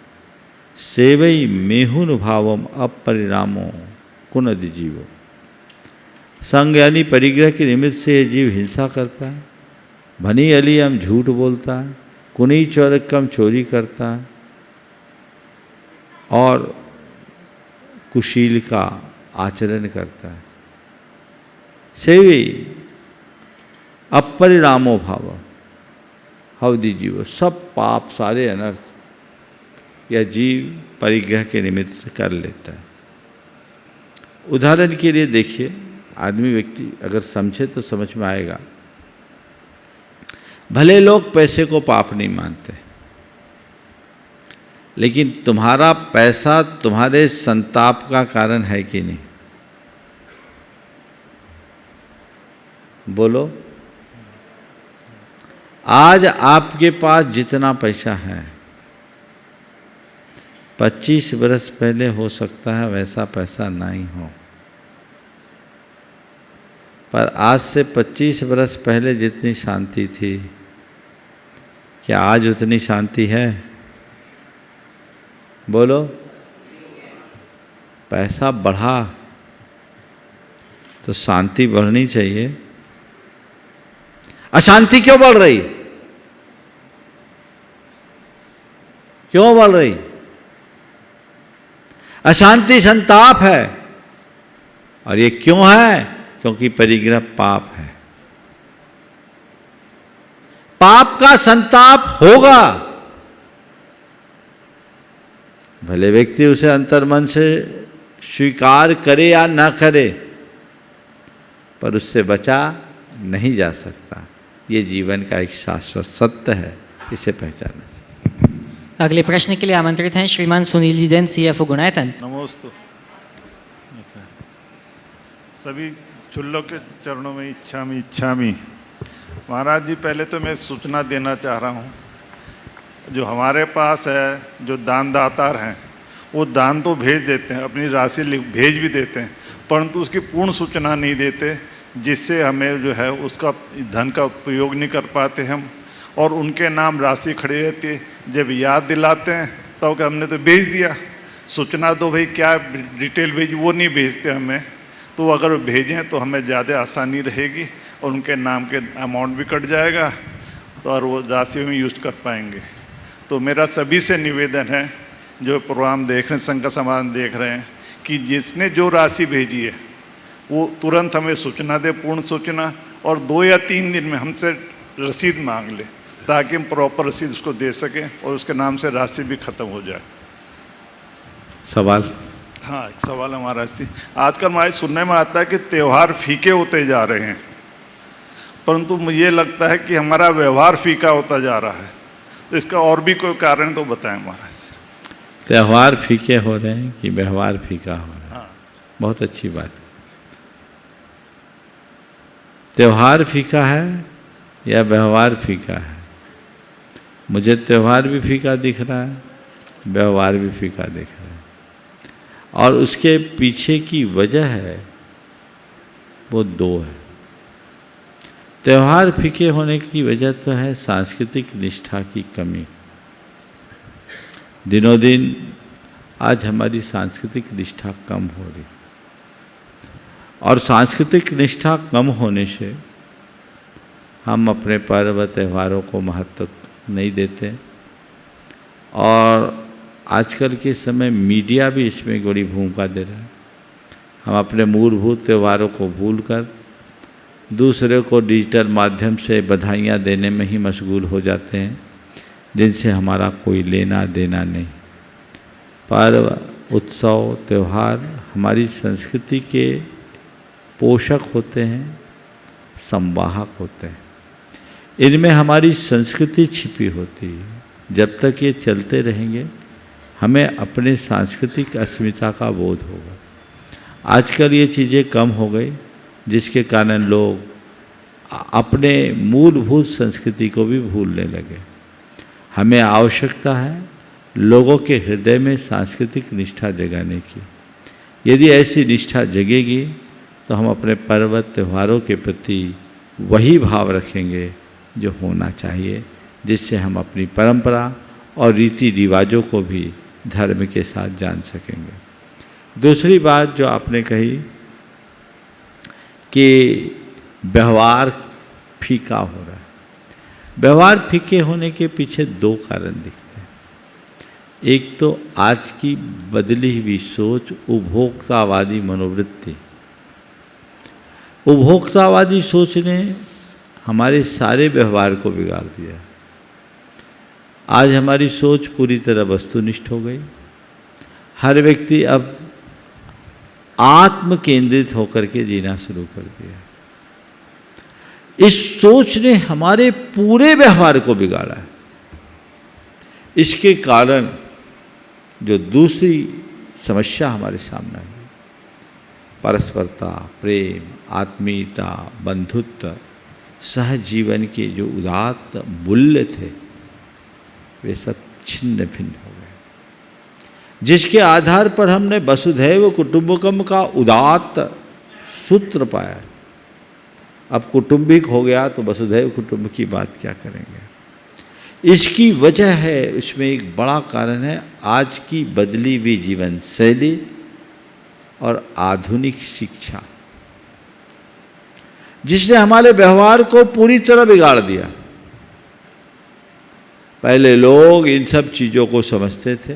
सेवई मेहुन भावम अपरिणामो कुनद जीवो। संग यानी परिग्रह के निमित्त से जीव हिंसा करता है, भनी अलियम झूठ बोलता है, कुनी चोरक्कम चोरी करता है, और कुशील का आचरण करता है। सेवी अपरिणामो भाव हवदि जीव, सब पाप, सारे अनर्थ या जीव परिग्रह के निमित्त से कर लेता है। उदाहरण के लिए देखिए, आदमी व्यक्ति अगर समझे तो समझ में आएगा। भले लोग पैसे को पाप नहीं मानते, लेकिन तुम्हारा पैसा तुम्हारे संताप का कारण है कि नहीं? बोलो। आज आपके पास जितना पैसा है, 25 वर्ष पहले हो सकता है वैसा पैसा नहीं हो। पर आज से 25 वर्ष पहले जितनी शांति थी, क्या आज उतनी शांति है? बोलो। पैसा बढ़ा तो शांति बढ़नी चाहिए। अशांति क्यों बढ़ रही? क्यों बढ़ रही? अशांति संताप है। और ये क्यों है? क्योंकि परिग्रह पाप है। पाप का संताप होगा, भले व्यक्ति उसे अंतर्मन से स्वीकार करे या ना करे, पर उससे बचा नहीं जा सकता। ये जीवन का एक शाश्वत सत्य है, इसे पहचानना चाहिए। अगले प्रश्न के लिए आमंत्रित हैं श्रीमान सुनील जी जैन, CFO गुणायतन। नमोस्तु। सभी चुल्लों के चरणों में इच्छामी इच्छामी। महाराज जी, पहले तो मैं सूचना देना चाह रहा हूँ, जो हमारे पास है, जो दान दातार हैं, वो दान तो भेज देते हैं, अपनी राशि भेज भी देते हैं, परंतु उसकी पूर्ण सूचना नहीं देते, जिससे हमें जो है उसका धन का उपयोग नहीं कर पाते हम, और उनके नाम राशि खड़ी रहती है। जब याद दिलाते हैं तो कि हमने तो भेज दिया, सूचना दो भाई क्या डिटेल भेज, वो नहीं भेजते हमें। तो अगर भेजें तो हमें ज़्यादा आसानी रहेगी और उनके नाम के अमाउंट भी कट जाएगा, तो और वो राशि में यूज कर पाएंगे। तो मेरा सभी से निवेदन है, जो प्रोग्राम देख रहे हैं, संघ का समाधान देख रहे हैं, कि जिसने जो राशि भेजी है वो तुरंत हमें सूचना दे, पूर्ण सूचना, और 2 या 3 दिन में हमसे रसीद मांग ले, ताकि हम प्रॉपर रसीद उसको दे सकें और उसके नाम से राशि भी खत्म हो जाए। सवाल? हाँ, एक सवाल हमारा आजकल हमारे सुनने में आता है कि त्यौहार फीके होते जा रहे हैं। परंतु मुझे लगता है कि हमारा व्यवहार फीका होता जा रहा है। तो इसका और भी कोई कारण तो बताएं महाराज। त्यौहार फीके हो रहे हैं कि व्यवहार फीका हो रहा है? हाँ। बहुत अच्छी बात है। त्यौहार फीका है या व्यवहार फीका है? मुझे त्यौहार भी फीका दिख रहा है, व्यवहार भी फीका दिख रहा है, और उसके पीछे की वजह है वो दो है। त्यौहार फीके होने की वजह तो है सांस्कृतिक निष्ठा की कमी। दिनों दिन आज हमारी सांस्कृतिक निष्ठा कम हो रही, और सांस्कृतिक निष्ठा कम होने से हम अपने पर्व त्योहारों को महत्व नहीं देते, और आजकल के समय मीडिया भी इसमें बड़ी भूमिका दे रहा है। हम अपने मूलभूत त्योहारों को भूलकर दूसरे को डिजिटल माध्यम से बधाइयाँ देने में ही मशगूल हो जाते हैं, जिनसे हमारा कोई लेना देना नहीं। पर्व, उत्सव, त्यौहार हमारी संस्कृति के पोषक होते हैं, संवाहक होते हैं। इनमें हमारी संस्कृति छिपी होती है। जब तक ये चलते रहेंगे हमें अपने सांस्कृतिक अस्मिता का बोध होगा। आजकल ये चीज़ें कम हो गई, जिसके कारण लोग अपने मूलभूत संस्कृति को भी भूलने लगे। हमें आवश्यकता है लोगों के हृदय में सांस्कृतिक निष्ठा जगाने की। यदि ऐसी निष्ठा जगेगी तो हम अपने पर्व त्योहारों के प्रति वही भाव रखेंगे जो होना चाहिए, जिससे हम अपनी परंपरा और रीति रिवाजों को भी धर्म के साथ जान सकेंगे। दूसरी बात जो आपने कही कि व्यवहार फीका हो रहा है, व्यवहार फीके होने के पीछे दो कारण दिखते हैं। एक तो आज की बदली हुई सोच, उपभोक्तावादी मनोवृत्ति। उपभोक्तावादी सोच ने हमारे सारे व्यवहार को बिगाड़ दिया। आज हमारी सोच पूरी तरह वस्तुनिष्ठ हो गई। हर व्यक्ति अब आत्म केंद्रित होकर के जीना शुरू कर दिया। इस सोच ने हमारे पूरे व्यवहार को बिगाड़ा है। इसके कारण जो दूसरी समस्या हमारे सामने आई, परस्परता, प्रेम, आत्मीयता, बंधुत्व, सहजीवन के जो उदात्त मूल्य थे, वे सब छिन्न भिन्न हो गए। जिसके आधार पर हमने वसुधैव कुटुंबकम का उदात्त सूत्र पाया। अब कुटुंबिक हो गया तो वसुधैव कुटुंब की बात क्या करेंगे। इसकी वजह है, इसमें एक बड़ा कारण है आज की बदली हुई जीवन शैली और आधुनिक शिक्षा, जिसने हमारे व्यवहार को पूरी तरह बिगाड़ दिया। पहले लोग इन सब चीज़ों को समझते थे,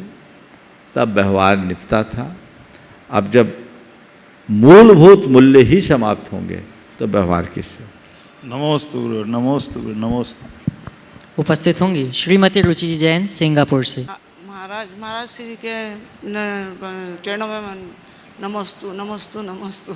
तब व्यवहार निपटा था। अब जब मूलभूत मूल्य ही समाप्त होंगे तो व्यवहार किससे? नमोस्तु नमोस्तु नमोस्तु। उपस्थित होंगी श्रीमती रुचि जी जैन, सिंगापुर से। महाराज श्री के चरणों में नमोस्तु नमोस्तु नमोस्तु।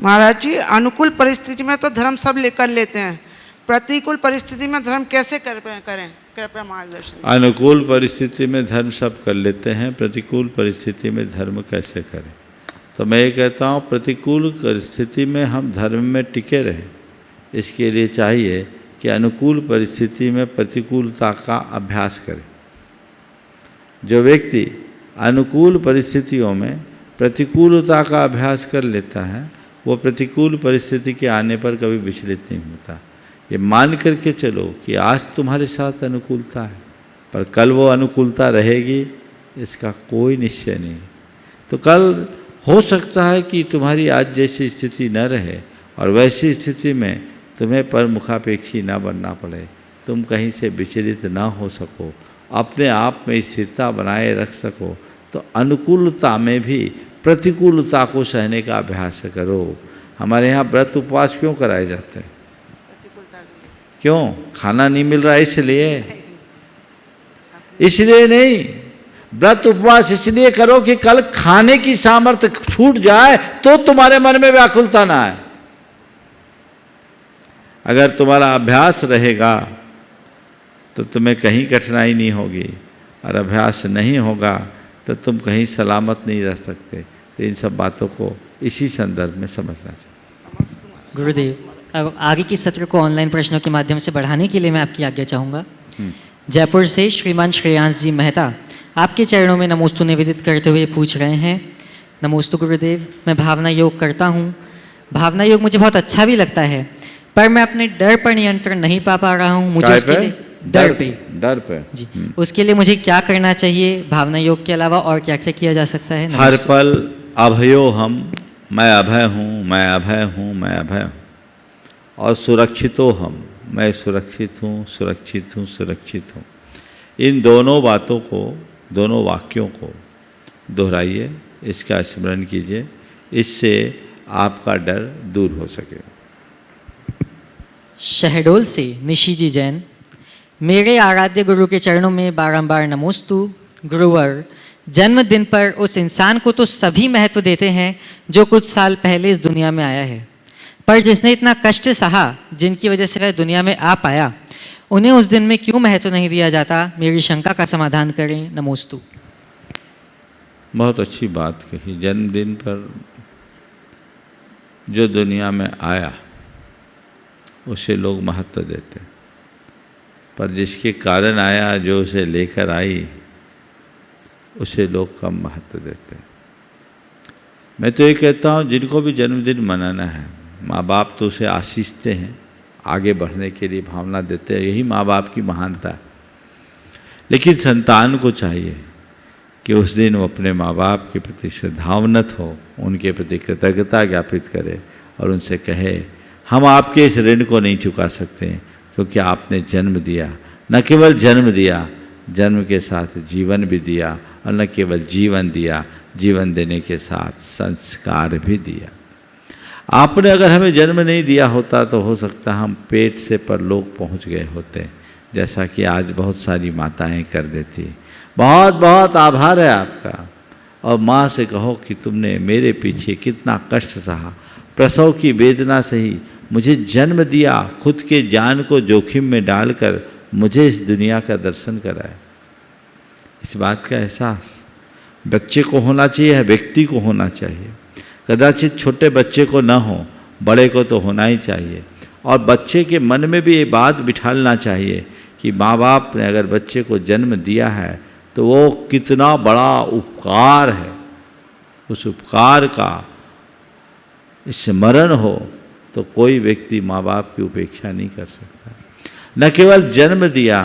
महाराज जी, अनुकूल परिस्थिति में तो धर्म सब लेकर लेते हैं, प्रतिकूल परिस्थिति में धर्म कैसे करें? कृपया मार्गदर्शन। अनुकूल परिस्थिति में धर्म सब कर लेते हैं, प्रतिकूल परिस्थिति में धर्म कैसे करें? तो मैं ये कहता हूँ, प्रतिकूल परिस्थिति में हम धर्म में टिके रहें, इसके लिए चाहिए कि अनुकूल परिस्थिति में प्रतिकूलता का अभ्यास करें। जो व्यक्ति अनुकूल परिस्थितियों में प्रतिकूलता का अभ्यास कर लेता है, वो प्रतिकूल परिस्थिति के आने पर कभी विचलित नहीं होता। ये मान करके चलो कि आज तुम्हारे साथ अनुकूलता है, पर कल वो अनुकूलता रहेगी, इसका कोई निश्चय नहीं। तो कल हो सकता है कि तुम्हारी आज जैसी स्थिति न रहे, और वैसी स्थिति में तुम्हें परमुखापेक्षी ना बनना पड़े, तुम कहीं से विचलित ना हो सको, अपने आप में स्थिरता बनाए रख सको। तो अनुकूलता में भी प्रतिकूलता को सहने का अभ्यास करो। हमारे यहाँ व्रत उपवास क्यों कराए जाते हैं? क्यों? खाना नहीं मिल रहा इसलिए? इसलिए नहीं, व्रत उपवास इसलिए करो कि कल खाने की सामर्थ्य छूट जाए तो तुम्हारे मन में व्याकुलता ना आए। अगर तुम्हारा अभ्यास रहेगा तो तुम्हें कहीं कठिनाई नहीं होगी, और अभ्यास नहीं होगा तो तुम कहीं सलामत नहीं रह सकते। तो इन सब बातों को इसी संदर्भ में समझना चाहिए। गुरुदेव, अब आगे की सत्र को ऑनलाइन प्रश्नों के माध्यम से बढ़ाने के लिए मैं आपकी आज्ञा चाहूँगा। जयपुर से श्रीमान श्रेयांश जी मेहता आपके चरणों में नमोस्तु निवेदित करते हुए पूछ रहे हैं। नमोस्तु गुरुदेव, मैं भावना योग करता हूँ। भावना योग मुझे बहुत अच्छा भी लगता है, पर मैं अपने डर पर नियंत्रण नहीं पा रहा हूँ। मुझे उसके लिए डर पे जी, उसके लिए मुझे क्या करना चाहिए? भावना योग के अलावा और क्या क्या किया जा सकता है? हर पल अभयो हम, मैं अभय हूँ, मैं अभय हूँ, मैं अभय हूँ, और सुरक्षितो हम, मैं सुरक्षित हूँ, सुरक्षित हूँ, सुरक्षित हूँ। इन दोनों बातों को, दोनों वाक्यों को दोहराइए, इसका स्मरण कीजिए, इससे आपका डर दूर हो सके। शहडोल से निशिजी जैन, मेरे आराध्य गुरु के चरणों में बारंबार नमोस्तु। गुरुवर, जन्मदिन पर उस इंसान को तो सभी महत्व देते हैं जो कुछ साल पहले इस दुनिया में आया है, पर जिसने इतना कष्ट सहा, जिनकी वजह से वह दुनिया में आ पाया, उन्हें उस दिन में क्यों महत्व नहीं दिया जाता? मेरी शंका का समाधान करें। नमोस्तु। बहुत अच्छी बात कही। जन्मदिन पर जो दुनिया में आया उसे लोग महत्व देते, पर जिसके कारण आया, जो उसे लेकर आई, उसे लोग कम महत्व देते। मैं तो ये कहता हूँ, जिनको भी जन्मदिन मनाना है, माँ बाप तो उसे आशीषते हैं, आगे बढ़ने के लिए भावना देते हैं, यही माँ बाप की महानता है। लेकिन संतान को चाहिए कि उस दिन वो अपने माँ बाप के प्रति श्रद्धावनत हो, उनके प्रति कृतज्ञता ज्ञापित करे और उनसे कहे, हम आपके इस ऋण को नहीं चुका सकते क्योंकि आपने जन्म दिया। न केवल जन्म दिया, जन्म के साथ जीवन भी दिया, और न केवल जीवन दिया, जीवन देने के साथ संस्कार भी दिया। आपने अगर हमें जन्म नहीं दिया होता तो हो सकता हम पेट से परलोक पहुंच गए होते, जैसा कि आज बहुत सारी माताएं कर देती। बहुत बहुत आभार है आपका। और माँ से कहो कि तुमने मेरे पीछे कितना कष्ट सहा, प्रसव की वेदना से ही मुझे जन्म दिया, खुद के जान को जोखिम में डालकर मुझे इस दुनिया का दर्शन कराया। इस बात का एहसास बच्चे को होना चाहिए, व्यक्ति को होना चाहिए। कदाचित छोटे बच्चे को न हो, बड़े को तो होना ही चाहिए। और बच्चे के मन में भी ये बात बिठालना चाहिए कि माँ बाप ने अगर बच्चे को जन्म दिया है तो वो कितना बड़ा उपकार है। उस उपकार का स्मरण हो तो कोई व्यक्ति माँ बाप की उपेक्षा नहीं कर सकता। न केवल जन्म दिया,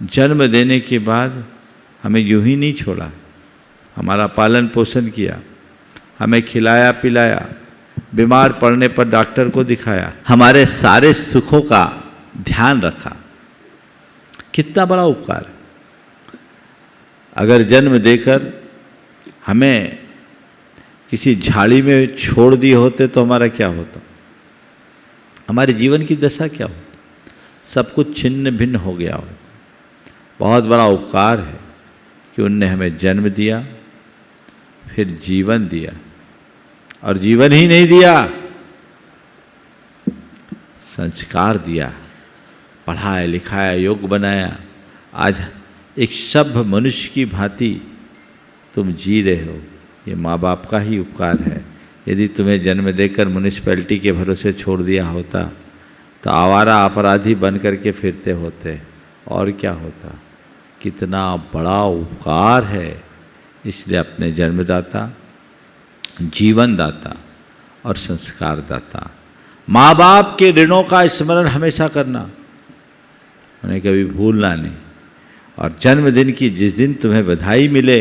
जन्म देने के बाद हमें यूं ही नहीं छोड़ा, हमारा पालन पोषण किया, हमें खिलाया पिलाया, बीमार पड़ने पर डॉक्टर को दिखाया, हमारे सारे सुखों का ध्यान रखा। कितना बड़ा उपकार है। अगर जन्म देकर हमें किसी झाड़ी में छोड़ दिए होते तो हमारा क्या होता? हमारे जीवन की दशा क्या होती? सब कुछ छिन्न भिन्न हो गया होता। बहुत बड़ा उपकार है कि उनने हमें जन्म दिया, फिर जीवन दिया, और जीवन ही नहीं दिया, संस्कार दिया, पढ़ाया लिखाया, योग्य बनाया। आज एक सभ्य मनुष्य की भांति तुम जी रहे हो, ये माँ बाप का ही उपकार है। यदि तुम्हें जन्म देकर म्यूनिसिपैलिटी के भरोसे छोड़ दिया होता तो आवारा अपराधी बन करके फिरते होते, और क्या होता। कितना बड़ा उपकार है। इसलिए अपने जन्मदाता, जीवनदाता और संस्कारदाता माँ बाप के ऋणों का स्मरण हमेशा करना, उन्हें कभी भूलना नहीं। और जन्मदिन की जिस दिन तुम्हें बधाई मिले,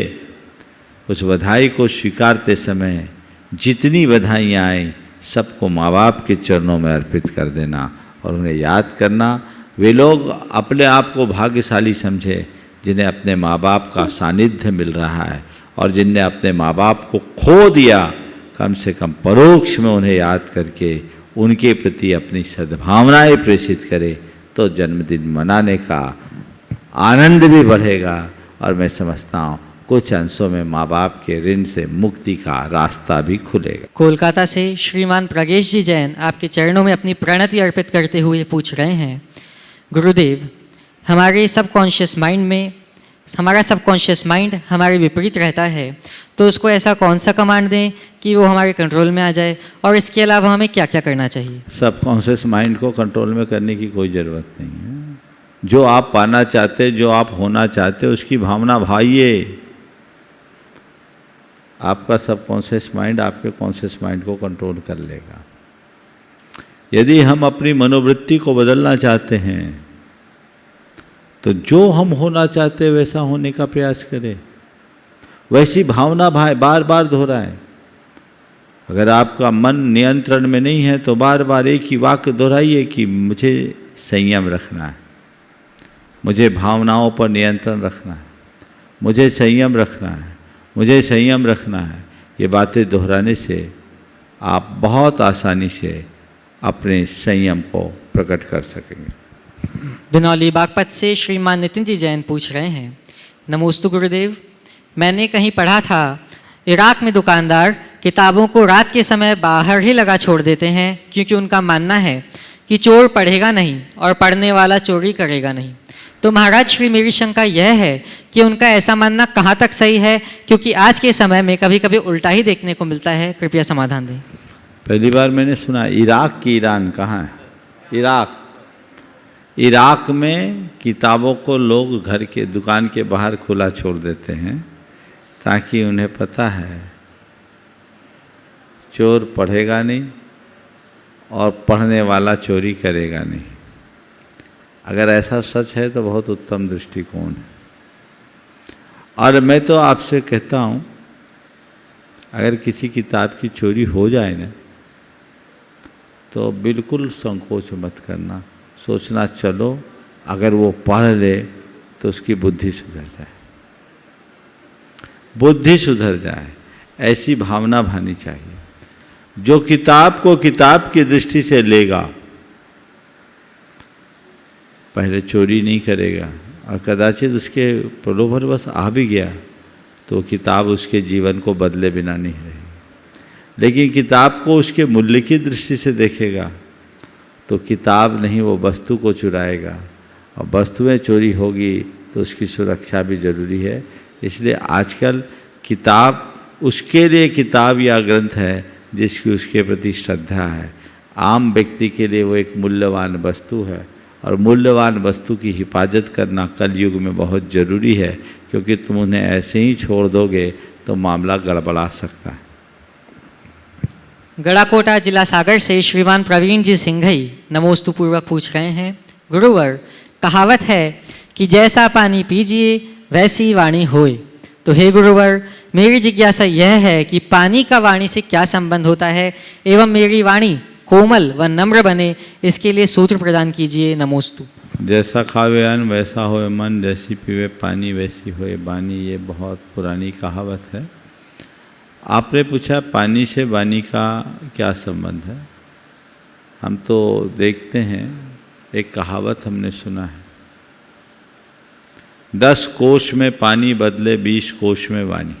उस बधाई को स्वीकारते समय जितनी बधाइयाँ आएँ सबको माँ बाप के चरणों में अर्पित कर देना और उन्हें याद करना। वे लोग अपने आप को भाग्यशाली समझे जिन्हें अपने माँ बाप का सानिध्य मिल रहा है, और जिनने अपने माँ बाप को खो दिया, कम से कम परोक्ष में उन्हें याद करके उनके प्रति अपनी सद्भावनाएं प्रेषित करे तो जन्मदिन मनाने का आनंद भी बढ़ेगा और मैं समझता हूँ कुछ अंशों में माँ बाप के ऋण से मुक्ति का रास्ता भी खुलेगा। कोलकाता से श्रीमान प्रगेश जी जैन आपके चरणों में अपनी प्रणति अर्पित करते हुए पूछ रहे हैं, गुरुदेव, हमारे सबकॉन्शियस माइंड में हमारा सबकॉन्शियस माइंड हमारे विपरीत रहता है, तो उसको ऐसा कौन सा कमांड दें कि वो हमारे कंट्रोल में आ जाए, और इसके अलावा हमें क्या क्या करना चाहिए? सबकॉन्शियस माइंड को कंट्रोल में करने की कोई ज़रूरत नहीं है। जो आप पाना चाहते, जो आप होना चाहते, उसकी भावना भाइये। आपका सबकॉन्शियस माइंड आपके कॉन्शियस माइंड को कंट्रोल कर लेगा। यदि हम अपनी मनोवृत्ति को बदलना चाहते हैं तो जो हम होना चाहते वैसा होने का प्रयास करें, वैसी भावना बार बार दोहराएं। अगर आपका मन नियंत्रण में नहीं है तो बार बार एक ही वाक्य दोहराइए कि मुझे संयम रखना है, मुझे भावनाओं पर नियंत्रण रखना है, मुझे संयम रखना है, मुझे संयम रखना है। ये बातें दोहराने से आप बहुत आसानी से अपने संयम को प्रकट कर सकेंगे। बिनौली बागपत से श्रीमान नितिन जी जैन पूछ रहे हैं, नमोस्तु गुरुदेव, मैंने कहीं पढ़ा था इराक में दुकानदार किताबों को रात के समय बाहर ही लगा छोड़ देते हैं क्योंकि उनका मानना है कि चोर पढ़ेगा नहीं और पढ़ने वाला चोरी करेगा नहीं। तो महाराज श्री, मेरी शंका यह है कि उनका ऐसा मानना कहाँ तक सही है, क्योंकि आज के समय में कभी कभी उल्टा ही देखने को मिलता है। कृपया समाधान दें। पहली बार मैंने सुना। इराक की ईरान कहाँ है? इराक में किताबों को लोग घर के दुकान के बाहर खुला छोड़ देते हैं ताकि उन्हें पता है चोर पढ़ेगा नहीं और पढ़ने वाला चोरी करेगा नहीं। अगर ऐसा सच है तो बहुत उत्तम दृष्टिकोण है। और मैं तो आपसे कहता हूँ, अगर किसी किताब की चोरी हो जाए ना तो बिल्कुल संकोच मत करना, सोचना चलो अगर वो पढ़ ले तो उसकी बुद्धि सुधर जाए, बुद्धि सुधर जाए, ऐसी भावना भानी चाहिए। जो किताब को किताब की दृष्टि से लेगा पहले चोरी नहीं करेगा, और कदाचित उसके प्रलोभनवश आ भी गया तो किताब उसके जीवन को बदले बिना नहीं रहेगी। लेकिन किताब को उसके मूल्य की दृष्टि से देखेगा तो किताब नहीं, वो वस्तु को चुराएगा, और वस्तुएं चोरी होगी तो उसकी सुरक्षा भी जरूरी है। इसलिए आजकल किताब उसके लिए किताब या ग्रंथ है जिसकी उसके प्रति श्रद्धा है। आम व्यक्ति के लिए वो एक मूल्यवान वस्तु है, और मूल्यवान वस्तु की हिफाजत करना कलयुग में बहुत ज़रूरी है, क्योंकि तुम उन्हें ऐसे ही छोड़ दोगे तो मामला गड़बड़ा सकता है। गड़ाकोटा जिला सागर से श्रीमान प्रवीण जी सिंघई नमोस्तु पूर्वक पूछ रहे हैं, गुरुवर, कहावत है कि जैसा पानी पीजिए वैसी वाणी होए। तो हे गुरुवर, मेरी जिज्ञासा यह है कि पानी का वाणी से क्या संबंध होता है, एवं मेरी वाणी कोमल व नम्र बने, इसके लिए सूत्र प्रदान कीजिए। नमोस्तु। जैसा खावे अन्न वैसा होए मन, जैसी पीवे पानी वैसी होए बानी। ये बहुत पुरानी कहावत है। आपने पूछा पानी से वाणी का क्या संबंध है। हम तो देखते हैं, एक कहावत हमने सुना है, 10 कोश में पानी बदले 20 कोश में वाणी।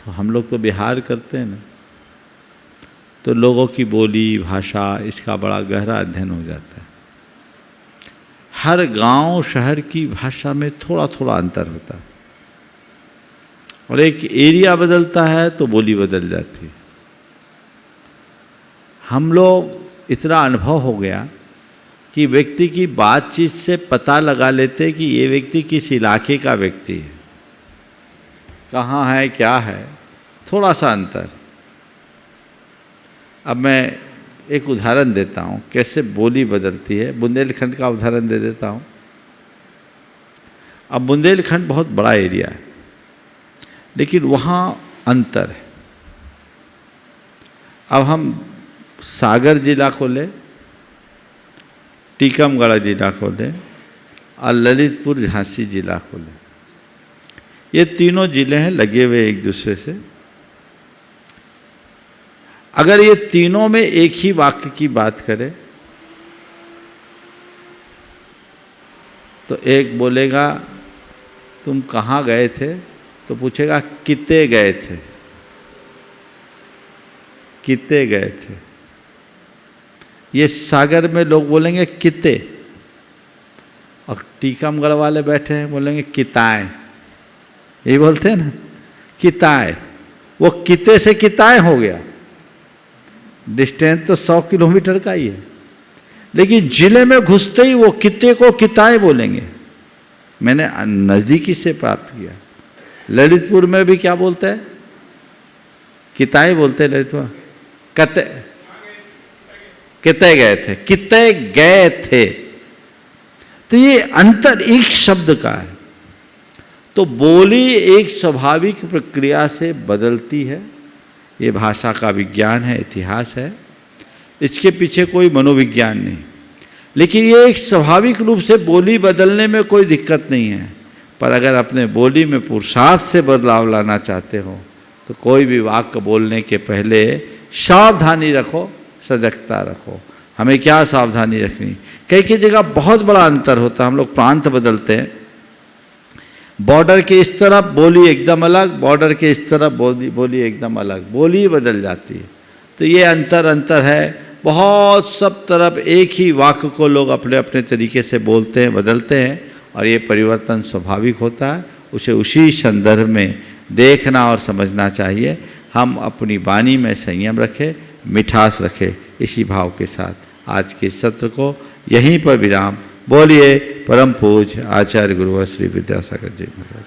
हम लोग तो बिहार करते हैं ना, तो लोगों की बोली भाषा इसका बड़ा गहरा अध्ययन हो जाता है। हर गांव शहर की भाषा में थोड़ा थोड़ा अंतर होता है, और एक एरिया बदलता है तो बोली बदल जाती है। हम लोग इतना अनुभव हो गया कि व्यक्ति की बातचीत से पता लगा लेते कि ये व्यक्ति किस इलाके का व्यक्ति है, कहाँ है, क्या है, थोड़ा सा अंतर। अब मैं एक उदाहरण देता हूँ कैसे बोली बदलती है। बुंदेलखंड का उदाहरण दे देता हूँ। अब बुंदेलखंड बहुत बड़ा एरिया है, लेकिन वहाँ अंतर है। अब हम सागर जिला को ले, टीकमगढ़ जिला को ले और ललितपुर झांसी जिला को ले। ये तीनों जिले हैं लगे हुए एक दूसरे से। अगर ये तीनों में एक ही वाक्य की बात करें तो एक बोलेगा तुम कहाँ गए थे, तो पूछेगा कितने गए थे, कितने गए थे। ये सागर में लोग बोलेंगे किते, और टीकमगढ़ वाले बैठे हैं बोलेंगे किताएं, यही बोलते हैं ना, किताएं। वो किते से किताएं हो गया, डिस्टेंस तो 100 किलोमीटर का ही है, लेकिन जिले में घुसते ही वो किते को किताएं बोलेंगे। मैंने नज़दीकी से प्राप्त किया। ललितपुर में भी क्या बोलते हैं, किताएं बोलते हैं ललितपुर, कते, कितने गए थे, कितने गए थे। तो ये अंतर एक शब्द का है। तो बोली एक स्वाभाविक प्रक्रिया से बदलती है। ये भाषा का विज्ञान है, इतिहास है, इसके पीछे कोई मनोविज्ञान नहीं। लेकिन ये एक स्वाभाविक रूप से बोली बदलने में कोई दिक्कत नहीं है। पर अगर अपने बोली में पुरुषार्थ से बदलाव लाना चाहते हो तो कोई भी वाक्य बोलने के पहले सावधानी रखो, सजगता रखो। हमें क्या सावधानी रखनी, कई कई जगह बहुत बड़ा अंतर होता है। हम लोग प्रांत बदलते हैं, बॉर्डर के इस तरफ बोली एकदम अलग, बॉर्डर के इस तरफ बोली एकदम अलग, बोली बदल जाती है। तो ये अंतर है बहुत। सब तरफ एक ही वाक्य को लोग अपने अपने तरीके से बोलते हैं, बदलते हैं, और ये परिवर्तन स्वाभाविक होता है। उसे उसी संदर्भ में देखना और समझना चाहिए। हम अपनी वाणी में संयम रखें, मिठास रखें। इसी भाव के साथ आज के सत्र को यहीं पर विराम। बोलिए परम पूज्य आचार्य गुरुवर श्री विद्यासागर जी महाराज।